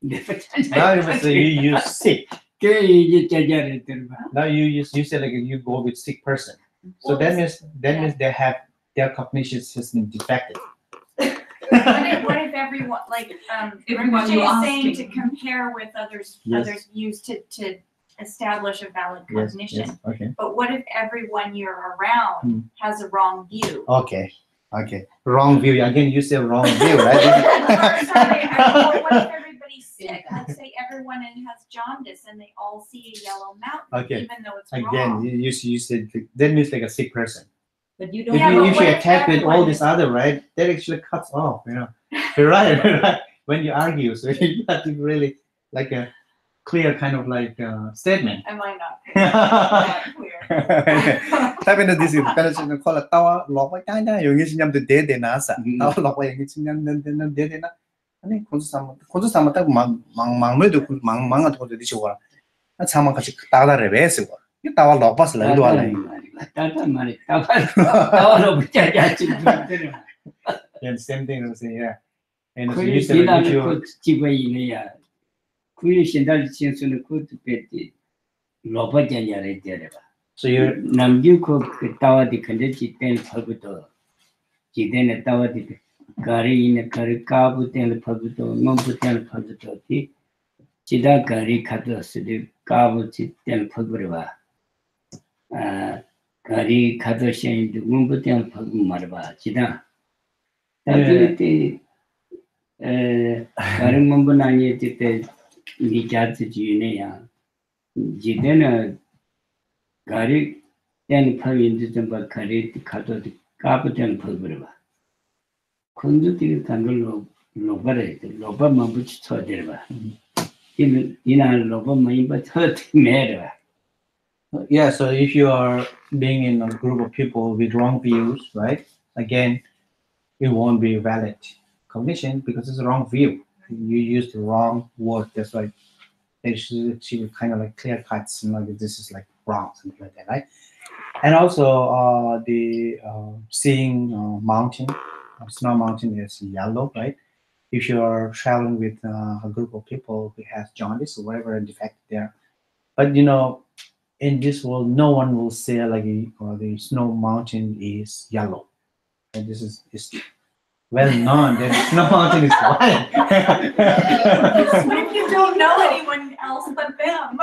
Never Now you use sick. ke ye janjar terba. Now you say like you go with sick person. So that means they have their cognition system defective. What if everyone, like, Everyone Rinpoche you're is saying to asking. compare with others, Yes. others' views to establish a valid Yes, cognition. yes, okay. But what if everyone you're around Hmm. has a wrong view? Okay, okay. Wrong view. Again, you say wrong view, Or, right? sorry, or what if everybody's sick? Let's say everyone has jaundice and they all see a yellow mountain, Okay. even though it's Again, wrong. you said that means like a sick person. But you If don't. Yeah, you but if what you if attack with all everyone this other, right, that actually cuts off, you know. You're right, you're right. When you argue, so you have to be really like a clear kind of like statement. Am I not clear? Not clear. ถ้าเป็นดิสิก็จะเป็นคนละตัวหลอกไว้ได้ได้อย่างนี้ฉันยังเด็ดๆนะสัตว์ตัวหลอกไว้อย่างนี้ฉันยังเด็ดๆนะอันนี้คนจะทำแต่มังไม่ดูมังอ่ะตัวที่ชัวร์นั่นทำมันก็จะตาละเรเบสวะนี่ตัวหลอกภาษาเลยด้วยเลย 따다 말이 따와로 붙자지 않지. And same thing I'm saying, yeah. And so 그 you said like, if you 지나는 그 집에 있느냐. 그 신달 신수는 그것도 뺐지. 로버전이라 때려봐. so you're 남규 그 따와디 근데지 땐 퍼부터 지대네 따와디 가리 있는 가리 까부 땐 퍼부터 몸부 땐 퍼부터 디 지다 가리 카드스디 까부 땐 퍼부려 봐. 아 가리 카드시인도 몸부 땐 퍼부 말봐. 지다 나한테 다른 몸분 아니었을 때 미자트 주인이야. 지대는 가리 땐 퍼인지 좀 봐. 가리 카드 까부 땐 퍼부려 봐. 군주들이 단걸로 로바래. 로바만 붙이 쳐대려 봐. 이날 로바만 입어 쳐대려 봐. yeah, so if you are being in a group of people with wrong views, right? Again, it won't be valid cognition because it's a wrong view. You used the wrong word. That's why they should kind of like clear cuts, you know, this is like wrong, something like that, right? And also the seeing mountain, snow mountain is yellow, right? If you're traveling with a group of people who has jaundice or whatever defect there, but you know, in this world, no one will say like the snow mountain is yellow. And this is well known that snow mountain is white. What if you don't know anyone else but them?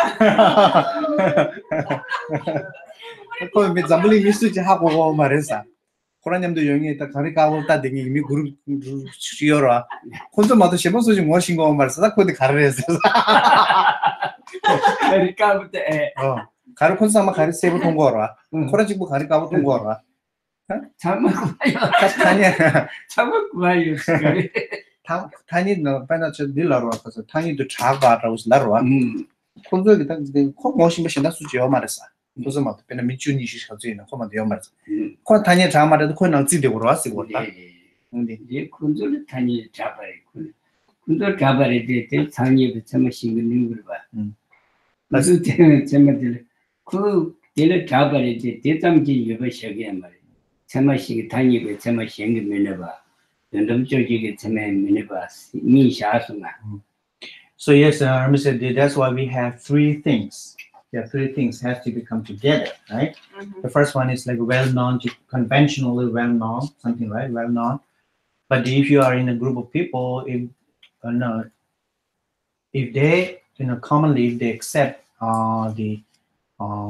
그 잠블링 미스지 하고 말했어. 코라님도 영이 딱 가리 까고 딱 되게 이미 그룹 쉬어라. 혼자 마도 시험 소지 뭐 신고 말했어. 딱 근데 가르를 했어. 가리 까부 때 가르 콘사마 가르 세부 통과라. 코라 직부 가리 까고 통과라. 잠만 구하여. 타니 잠만 구하여. 타니 너 빨리 저 딜러로 와서 타니도 자가라고 나로와. 콘저기 딱 코 모신 것이 나 수지요 말했어. 무슨 말 때문에 미주니 시셔지는 코만 되어 말했어. 코 타니 자 말해도 코는 지대로 왔어. 근데 이제 군주를 타니 잡아야 군주 잡아야 돼. 상위에 참아 신경 걸 봐. 무슨 때문에 참아들 그 데를 잡아야 돼. 대담지 여버셔게 말이야. 참아시기 타니에 참아 신경 면해 봐. 연금 쪽이게 참아 면해 봐. 미샤스마. So yes, Rami said that's why we have three things. Yeah, three things have to become together, right? The first one is like well-known, conventionally well-known, something, right? Well-known. But if you are in a group of people, if they, commonly if they accept the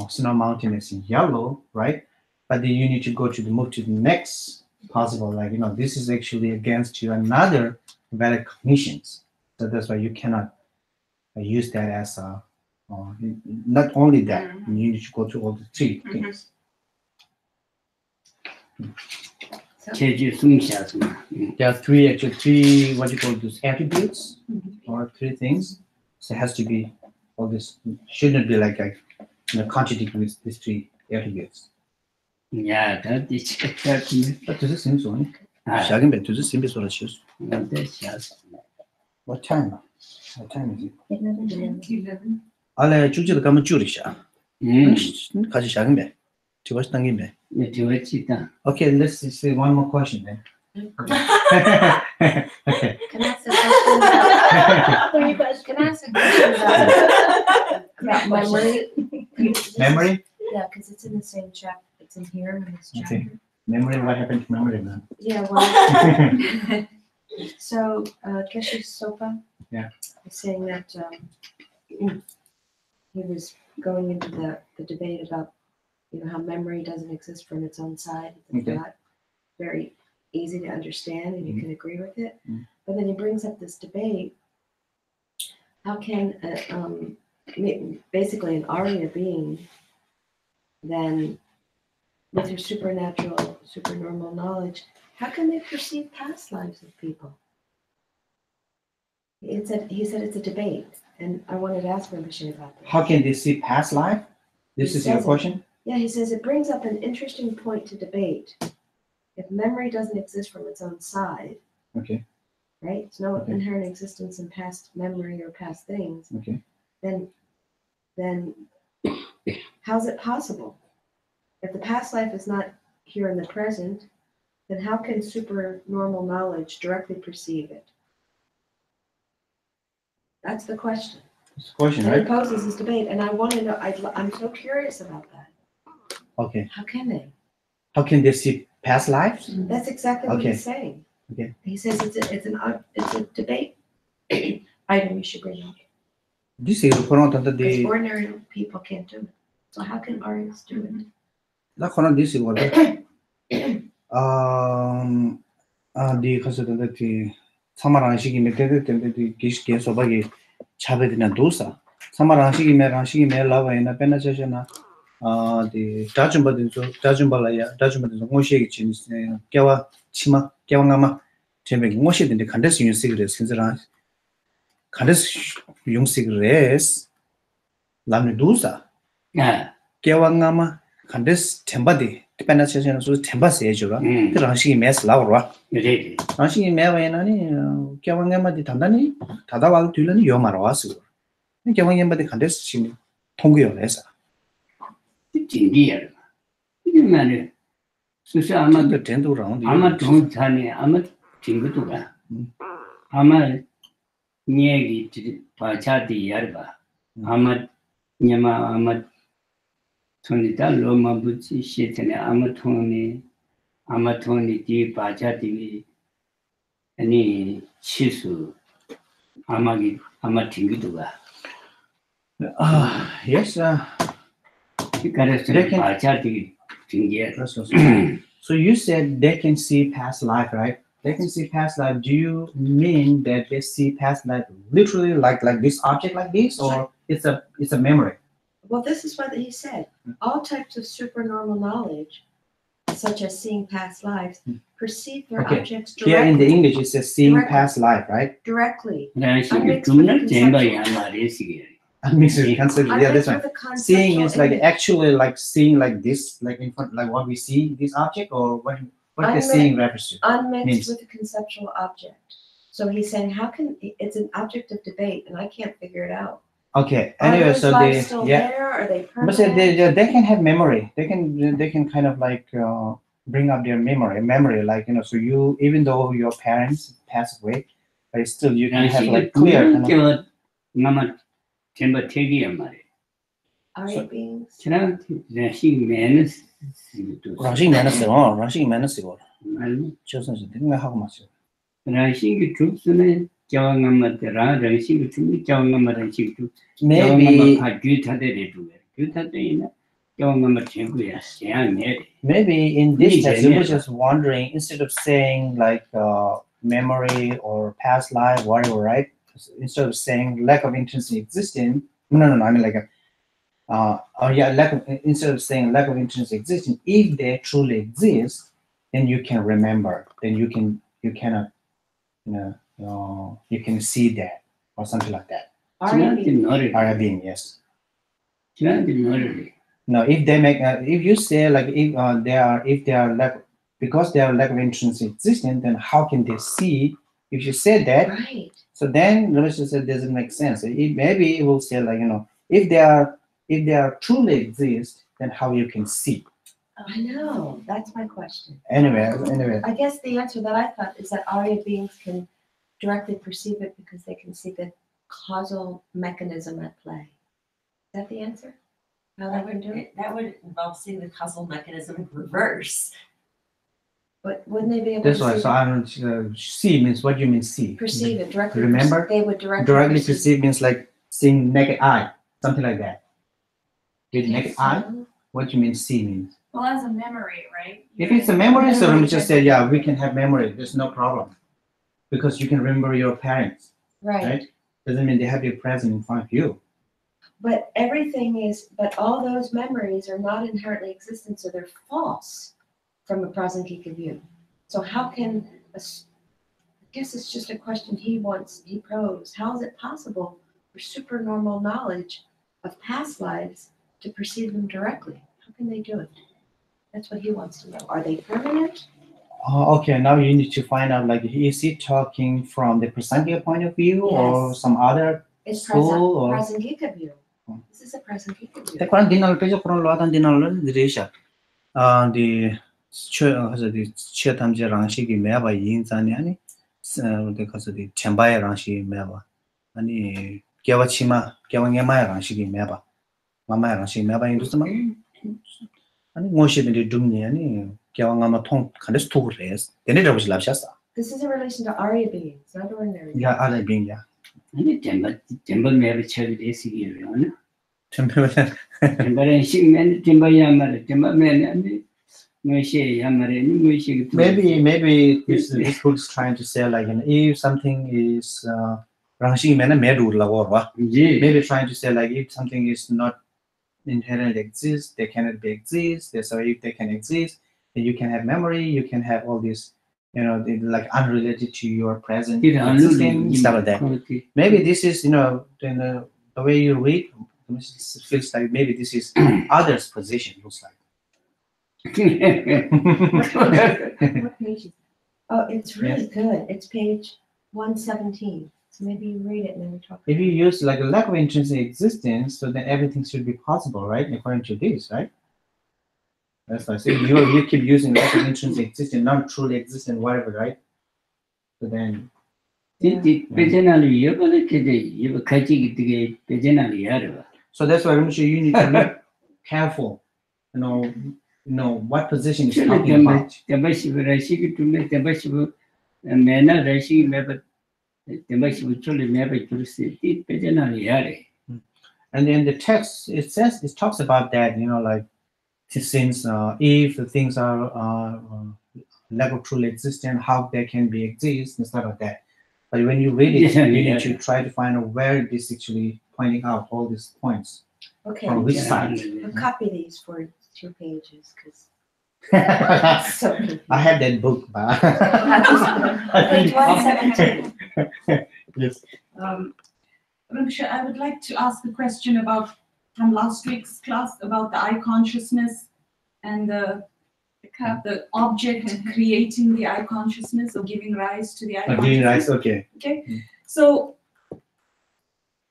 snow mountain is in yellow, right? But then you need to move to the next possible, like this is actually against you another valid cognitions. So that's why you cannot use that as a. Not only that, you need to go to all the three things. 제주 숨샤스마. There are three what you call those attributes or three things. So it has to be all this. Shouldn't be like contradicting with these three attributes. 야, 다 뒤치 같은. But this is seems one. 아, Shagan bet this is simple sort of shoes. 근데 샤스. What time? What time is it? 11. 알레 주지도 가면 줄이샤. 같이 작은 배. 지금 당긴 배. 네, 좋았지다. Okay, let's see one more question then. Okay. Can I ask a question? Can I ask a question about memory? Memory? Yeah, because it's in the same chapter. It's in here in this Okay. chapter. Memory, what happened to memory, man? Yeah, well, So, Keshe Sopa. Yeah. Was saying that he was going into the debate about, how memory doesn't exist from its own side. It's Okay. not very easy to understand, and you can agree with it. Mhm. But then he brings up this debate: how can basically an Arya being, then with her supernatural, supernormal knowledge, how can they perceive past lives of people? He said it's a debate, and I wanted to ask Rinpoche about this. How can they see past life? This He is your says it. question? Yeah, he says it brings up an interesting point to debate. If memory doesn't exist from its own side, Okay. right? There's no Okay. inherent existence in past memory or past things. Okay. Then how's it possible? If the past life is not here in the present, then how can supernormal knowledge directly perceive it? That's the question. It's a question, And he right? poses this debate, and I want to know. I'm so curious about that. Okay. How can they? How can they see past lives? That's exactly what Okay. he's saying. Okay. He says it's a debate item you should bring up. This is the Because ordinary people can't do it. So how can Aryas do it? this is what the concept 사마랑식이 메테드 때문에 기스게 소바기 차베드나 도사 사마랑식이 라바이나 페나체나 the 다줌바라야 모시기 진스 깨와 치마 깨왕아마 제메 모시든데 간데스 윤식을 신스라 간데스 윤식을 라미 도사 아, 깨왕아마 간데스 템바디 페나체나 소 템바스 해줘라 그 랑식이 메스 라오라 그래. 당신이 매와에나니 개왕에마디 단단히 다다와도 뒤려니 요마로 왔어. 개왕에마디 간데스 지금 통구요래서. 진리야. 이면에 수시 아마 그 된도랑 아마 동산에 아마 친구도가 아마 얘기 바차디 yarba 아마 냐마 아마 손이다 로마 붙이 시테네 아마 통이 디 바차디 아니 치수 아마 친구도가 yes, 그래서 바차디 진게 so you said they can see past life, right? They can see past life. Do you mean that they see past life literally like this object like this, or it's a memory? Well, this is what he said. All types of supernormal knowledge, such as seeing past lives, perceive their Okay. objects Here in the directly. English it says seeing Directly. past life, right? Directly. 나시 좀나 잼바야 말이지. I mean, concept. I Yeah, went that's through right. the conceptual Seeing is like image. actually like seeing like this, like in front, like what we see this object, or what the Unmixed- seeing refers to. Unmixed means- with a conceptual object. So he's saying, how can it's an object of debate, and I can't figure it out. Okay. Are Anyway, those so lives they still yeah, there? Are they but say permanent? they can have memory. They can kind of like bring up their memory, like so you even though your parents pass away, but still you can have like clear. 저 나만 잼바 태기야 말이야. Arya beings? 지난 나시 매너스 랑식 매너스요. 랑식 매너스고. 말로 저선수 내가 하고 맞죠. 나시 죽스네 겨왕엄마들아 나시 죽니 겨왕엄마랑 시주 Maybe 다 규타대래 두게 규타대이나 겨왕엄마 친구야 제안해 maybe in this Maybe, text, we yeah. were just wondering instead of saying like memory or past life, whatever, right? Instead of saying lack of intensity existing, no. I mean like instead of saying lack of intensity existing, if they truly exist, then you can remember. Then you cannot, you can see that or something like that. Arya 지난테 beings. 너를 Arya being, yes. 지난테 너를 No, if they make, if you say like if they are lack because they are lack of intrinsic existence, then how can they see? If you say that, Right. so then let's just say it doesn't make sense. Maybe it will say like if they are truly exist, then how you can see? I know. That's my question. Anyway, I guess the answer that I thought is that Arya beings can directly perceive it because they can see the causal mechanism at play. Is that the answer? How they can do it? That would involve seeing the causal mechanism in reverse. But wouldn't they be able That's to why. see So I don't. See means what you mean see. perceive it directly? Remember? They would directly Directly perceive means like seeing naked eye, something like that. With Okay, naked eye, so- what you mean see means. Well, as a memory, right? If it's a memory, so let me just say, yeah, we can have memory. There's no problem, because you can remember your parents, Right. right? Doesn't mean they have you present in front of you. But but all those memories are not inherently existent, so they're false from a Prasangika view. So how can, I guess it's just a question he posed. How is it possible for supernormal knowledge of past lives to perceive them directly? How can they do it? That's what he wants to know. Are they permanent? Okay, now you need to find out, like, is he talking from the Prasangika point of view or Yes. some other It's school or? Prasangika view. This is a Prasangika view. The Quran dinal page Quran loatan dinal dirisha. The the tamje rangshi ki meba yin zani ani the the chambaya rangshi meba ani kyawa chima kyawa ngema rangshi ki meba mama rangshi meba yin dusma ani ngoshi de dumni ani kyawa ngama tong khandes tu res dene rabush labshasa. This is in relation to Arya beings, not ordinary beings. Yeah, other being, yeah. 아니 템벌 매를 처리돼 시기로요. Temple. 템벌은 식면 템벌이란 말이야. 템벌면 아니 뭐시 야말에 뭐시 Maybe this book is trying to say, like, if something is rangshi mena medu lagorwa. Maybe trying to say, like, if something is not inherently exist, they cannot be exist. So if they can exist, then you can have memory. You can have all these, like unrelated to your present existence, stuff like that. Maybe this is, the way you read, it feels like maybe this is others' position. Looks like. What page is it? Oh, it's really good. It's page 117. So maybe you read it and then we talk. If you use like a lack of intrinsic existence, so then everything should be possible, right? According to this, right? That's why. So you keep using lack of intrinsic existence, not truly existent, whatever, right? So then. So that's why you need to be careful. What position is talking about. And then the text, it talks about that, like, since if the things are lack of truly existent, how they can be exist and stuff like that. But when you read it, you need to try to find out where this actually pointing out all these points. Okay. From which side? I'll copy these for 2 pages because I so confusing. have that book, but Page 117. yes. I would like to ask a question from last week's class about the eye consciousness and the object creating the eye consciousness or giving rise to the eye consciousness. Giving rise, okay. Okay. So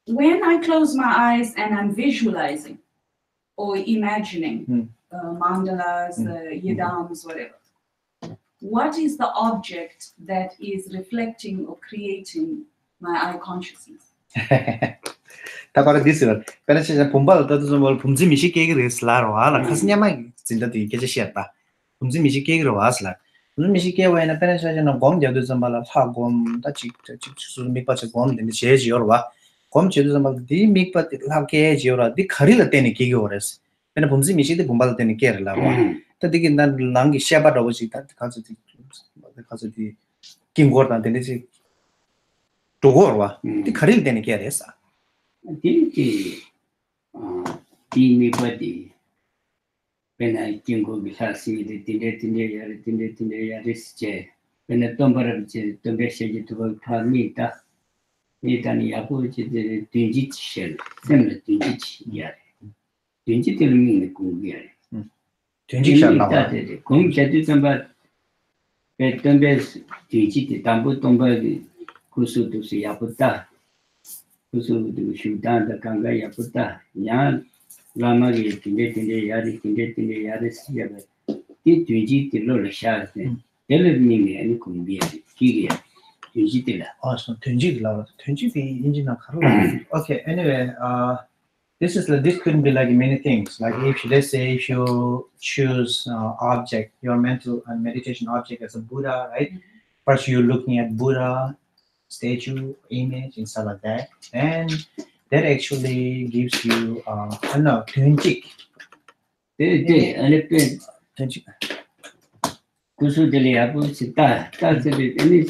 when I close my eyes and I'm visualizing or imagining mandalas, yidams, whatever, what is the object that is reflecting or creating my eye consciousness? Tapara this one. Pero siya pumbal tato sa mal pumzi mishi kege reslaro ala kasnya mai cinta ti keje siapa. Pumzi mishi kege wasla. Pumzi mishi kege wa na pero siya na gom jadu sa mal ha gom ta chi su mi pa sa gom de che ji orwa. Gom jadu sa mal di mi pa la ke ji ora di khari la teni kege ores. Pero pumzi mishi de pumbal teni kere la wa. Ta di kin nan lang siapa do ji ta ka su di kim gor ta teni si Togorwa, the Karil then Keresa. Me body. When I can go with her, see the Tinder, when a tomber of the message to work for me, Nitani approach the Tunjit shell, similar to each year. Tunjit mean the Kungier. Tunjit shell, Kung Chatu Samba, Petumbes, Tunjit, Tambu Tomba. Kusu tu si yaputa, kusu tu shudan da kanga yaputa, yan lama ge tinde yari siya. Ti tuji ti lo la sha ne. Tele ni ani kumbi ani kigi tuji ti la. Oh, so Tunjit la, Tunjit the engine of Karla. Okay, anyway, this couldn't be like many things. Like if let's say if you choose object, your mental and meditation object as a Buddha, right? First you're looking at Buddha statue, image, and stuff like that, and that actually gives you I don't know, tunjik. 네, 안에 때 Tunjik. 구수들이 하고 싶다. 따스리 아니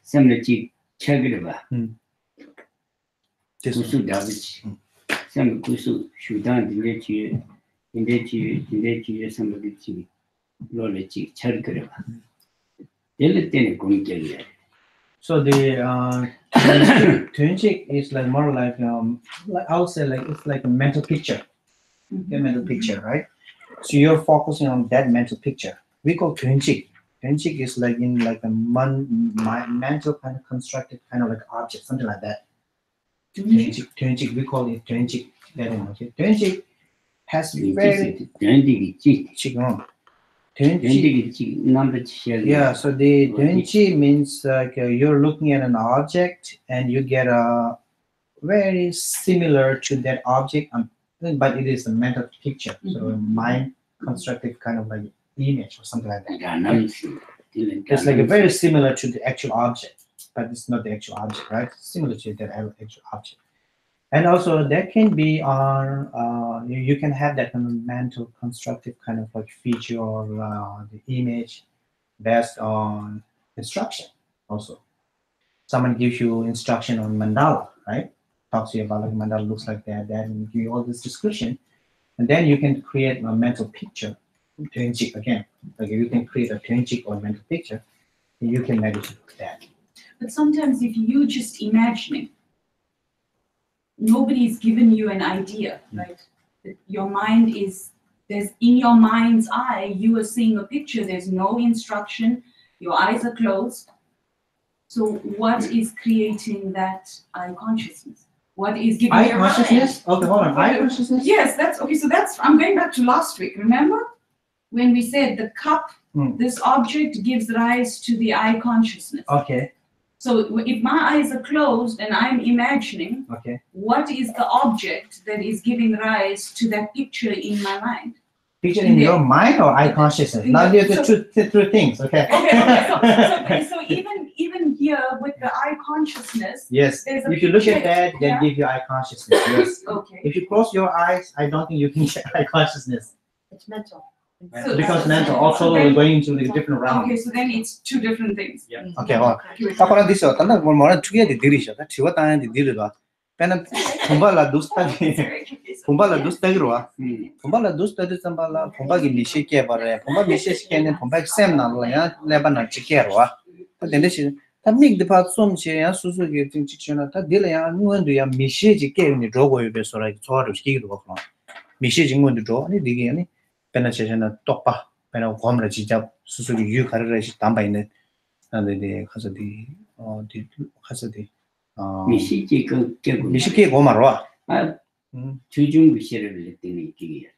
삼례지 책을 봐. This one. 구수 나비지. 삼 구수 수단 dindeji 삼례지 로레지 책을 그려 봐. 될 때는 공격이야. So the tunjik is like more like I would say like it's like a mental picture, a mental picture, right? So you're focusing on that mental picture. We call tunjik. Tunjik is like in like a mental kind of constructed kind of like object, something like that. Tunjik, we call it tunjik. Okay. Tunjik has very 된디기 qigong. 된디기 number Yeah, so the Tenchi means like you're looking at an object and you get a very similar to that object, but it is a mental picture, so a mind constructed kind of like image or something like that. It's like a very similar to the actual object, but it's not the actual object, right? Similar to that actual object. And also that can be on, you can have that kind of mental constructive kind of like feature or the image based on instruction also. Someone gives you instruction on mandala, right? Talks to you about like mandala looks like that, and give you all this description. And then you can create a mental picture, Tenjik again. Like you can create a Tenjik or mental picture, and you can meditate with that. But sometimes if you just imagining, nobody's given you an idea, right? Your mind is, there's in your mind's eye, you are seeing a picture, there's no instruction, your eyes are closed. So what is creating that eye consciousness? What is giving Eye your mind? consciousness? Okay, hold on. Eye consciousness? Yes, that's okay. So that's, I'm going back to last week, remember? When we said the cup, this object gives rise to the eye consciousness. Okay, So if my eyes are closed and I'm imagining, okay. what is the object that is giving rise to that picture in my mind? Picture in your mind or eye consciousness? Now there's two things, okay? Okay, so even here with the eye consciousness, Yes, there's a if you look at picture, that, then yeah? give you eye consciousness, yes. Okay. If you close your eyes, I don't think you can get eye consciousness. It's mental. So- It becomes mental, so also then- we're going into the different realm. Okay, so then it's two different things. Okay, hold on. Takora this out, and one more together dirisha. That chiwa tan di dirwa. Pena kumbala dusta kumbala dusta girwa. Kumbala dusta di sambala kumba gi mishi ke bare. Kumba mishi ke ne kumba sem na la ya leba na chikerwa. Ta dende shi ta mig de pa som che ya su su ge ting chi chena ta dile ya nuan du ya mishi ji ke ni rogo yo be so ra so ro chi gi ro ko. Mishi ji ngon du ro ni digi ni pena che chena tokpa. pena gomra 진짜 수술이 유 가르라 시 담바 있는 안데 가서 디 가서 디 미시지 그 깨고 미식게 고마로 아 주중 미시를 했더니 이게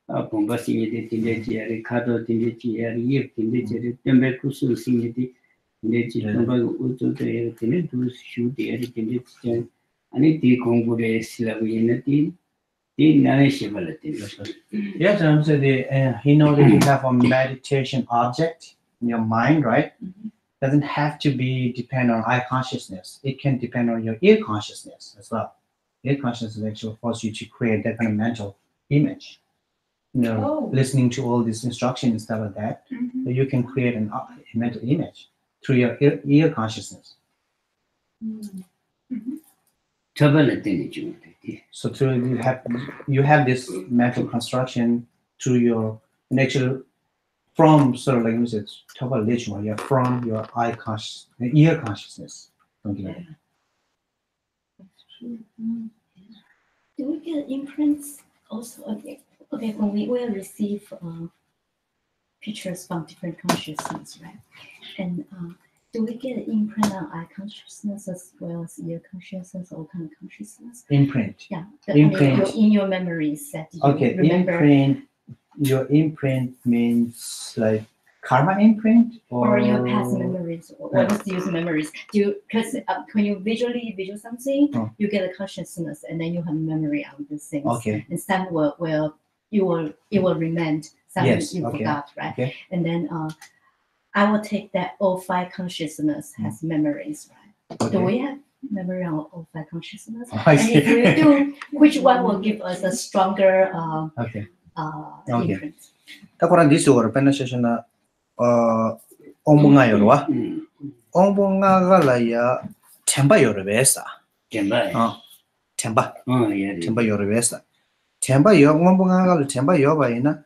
아 본바싱이 된데지야리 카도 된데지야리 예 된데지야리 템베 쿠스 싱이디 된데지 템바 우토데 되는 두 슈디야리 된데지 아니 디 공부를 했으라고 했는데 Yes, I'm saying you know that you have a meditation object in your mind, right? Doesn't have to be depend on eye consciousness. It can depend on your ear consciousness as well. Ear consciousness actually force you to create that kind of mental image. You know, listening to all these instructions and stuff like that, so you can create a mental image through your ear consciousness. So through you have this mental construction through your actually from sort of like you said from your ear consciousness. Something like that. Do we get imprints also? Okay, when we will receive pictures from different consciousness, right? And do we get an imprint on eye consciousness as well as ear consciousness, all kind of consciousness? Imprint. Yeah. Imprint. In your memories that you Okay, remember. imprint. Your imprint means like karma imprint or your past memories, or what is use memories? Do you, because when you visual something, Oh. you get a consciousness, and then you have memory of these things. Okay. And some will it will remain. Some Yes, you okay. forgot, right? Okay. And then I will take that all five consciousness has memories, right? Okay. Do we have memory on all five consciousness? I And if see. we do, which one will give us a stronger Okay. Okay. imprint? Takoran this or penetration ombunga yorwa. Ombunga galaya temba yorvesa. Temba. Temba. Yeah. Temba yorvesa. Temba yor ombunga gal temba yorbaina.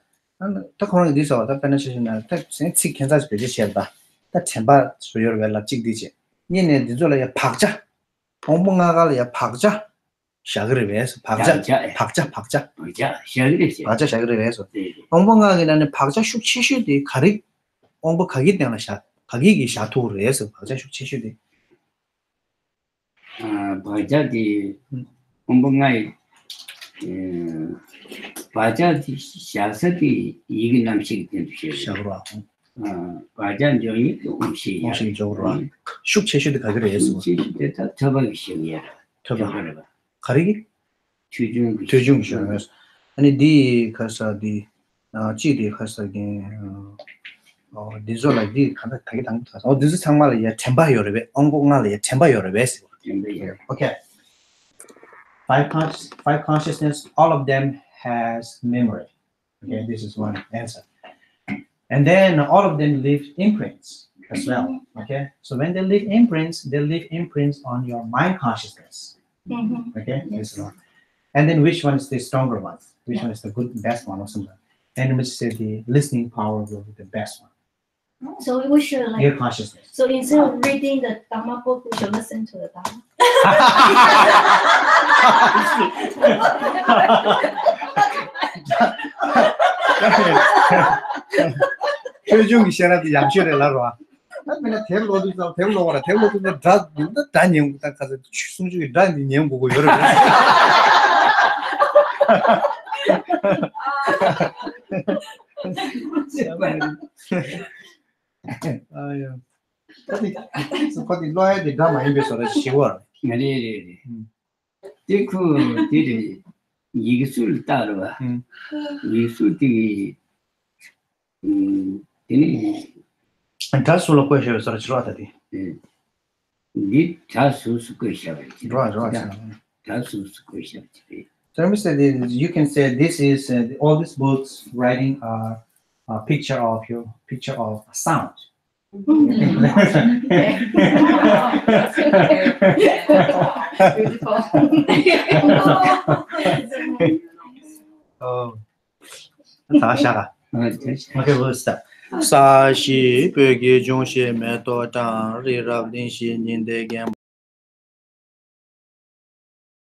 Takoran this or penetration that since Kansas British shelba. That temba so yorvela chigdiche. Yene dizola pakja. Ombunga galaya pakja. 샤그르베스 박자 샤그르베스 엉벙하게는 박자 슉치슈디 가리 엉벙하기 때문에 가기기 샤토르에서 박자 슉치슈디 박자디 엉벙하이 박자디 샤서디 이게 남식이 된듯이 샤그르와 박자정이 음식 적으로 슉치슈디 가그르에서 슉치슈디 터벅이 시기야 터벅 가리기 최중시하면서 아니 디 가서 디 지디 가서게 디졸라 디 간다 타기 당도 디스 정말 예 템바 요르베 엉공날 예 템바 요르베 okay five consciousness all of them has memory okay this is one answer and then all of them leave imprints as well okay so when they leave imprints on your mind consciousness. Okay, this one. And then which one is the stronger one? Which one is the best one or something? And we say the listening power will be the best one. So we should like Your consciousness. So instead of reading the Dharma book, we should listen to the Dharma. 최중이 시간에 양식을 하러 맨날 대불 어디서 대불 오거라 대불 오는데 다 내용 딱 가서 숨죽이 다 내용 보고 여러 번 아유 어디 로에디 다 많이 배서라 쉬워 아니 그 뒤에 이게 술 따라와 이 술이 되네 다 술로 거셔 서로 지루하다디 니 자수수 거셔 좋아 자수수 거셔 So let me say this, you can say this is all these books writing a picture of sound. Oh, okay, we'll start. Sa shi pe ge jong she me to tang ri rab din shi nin de gen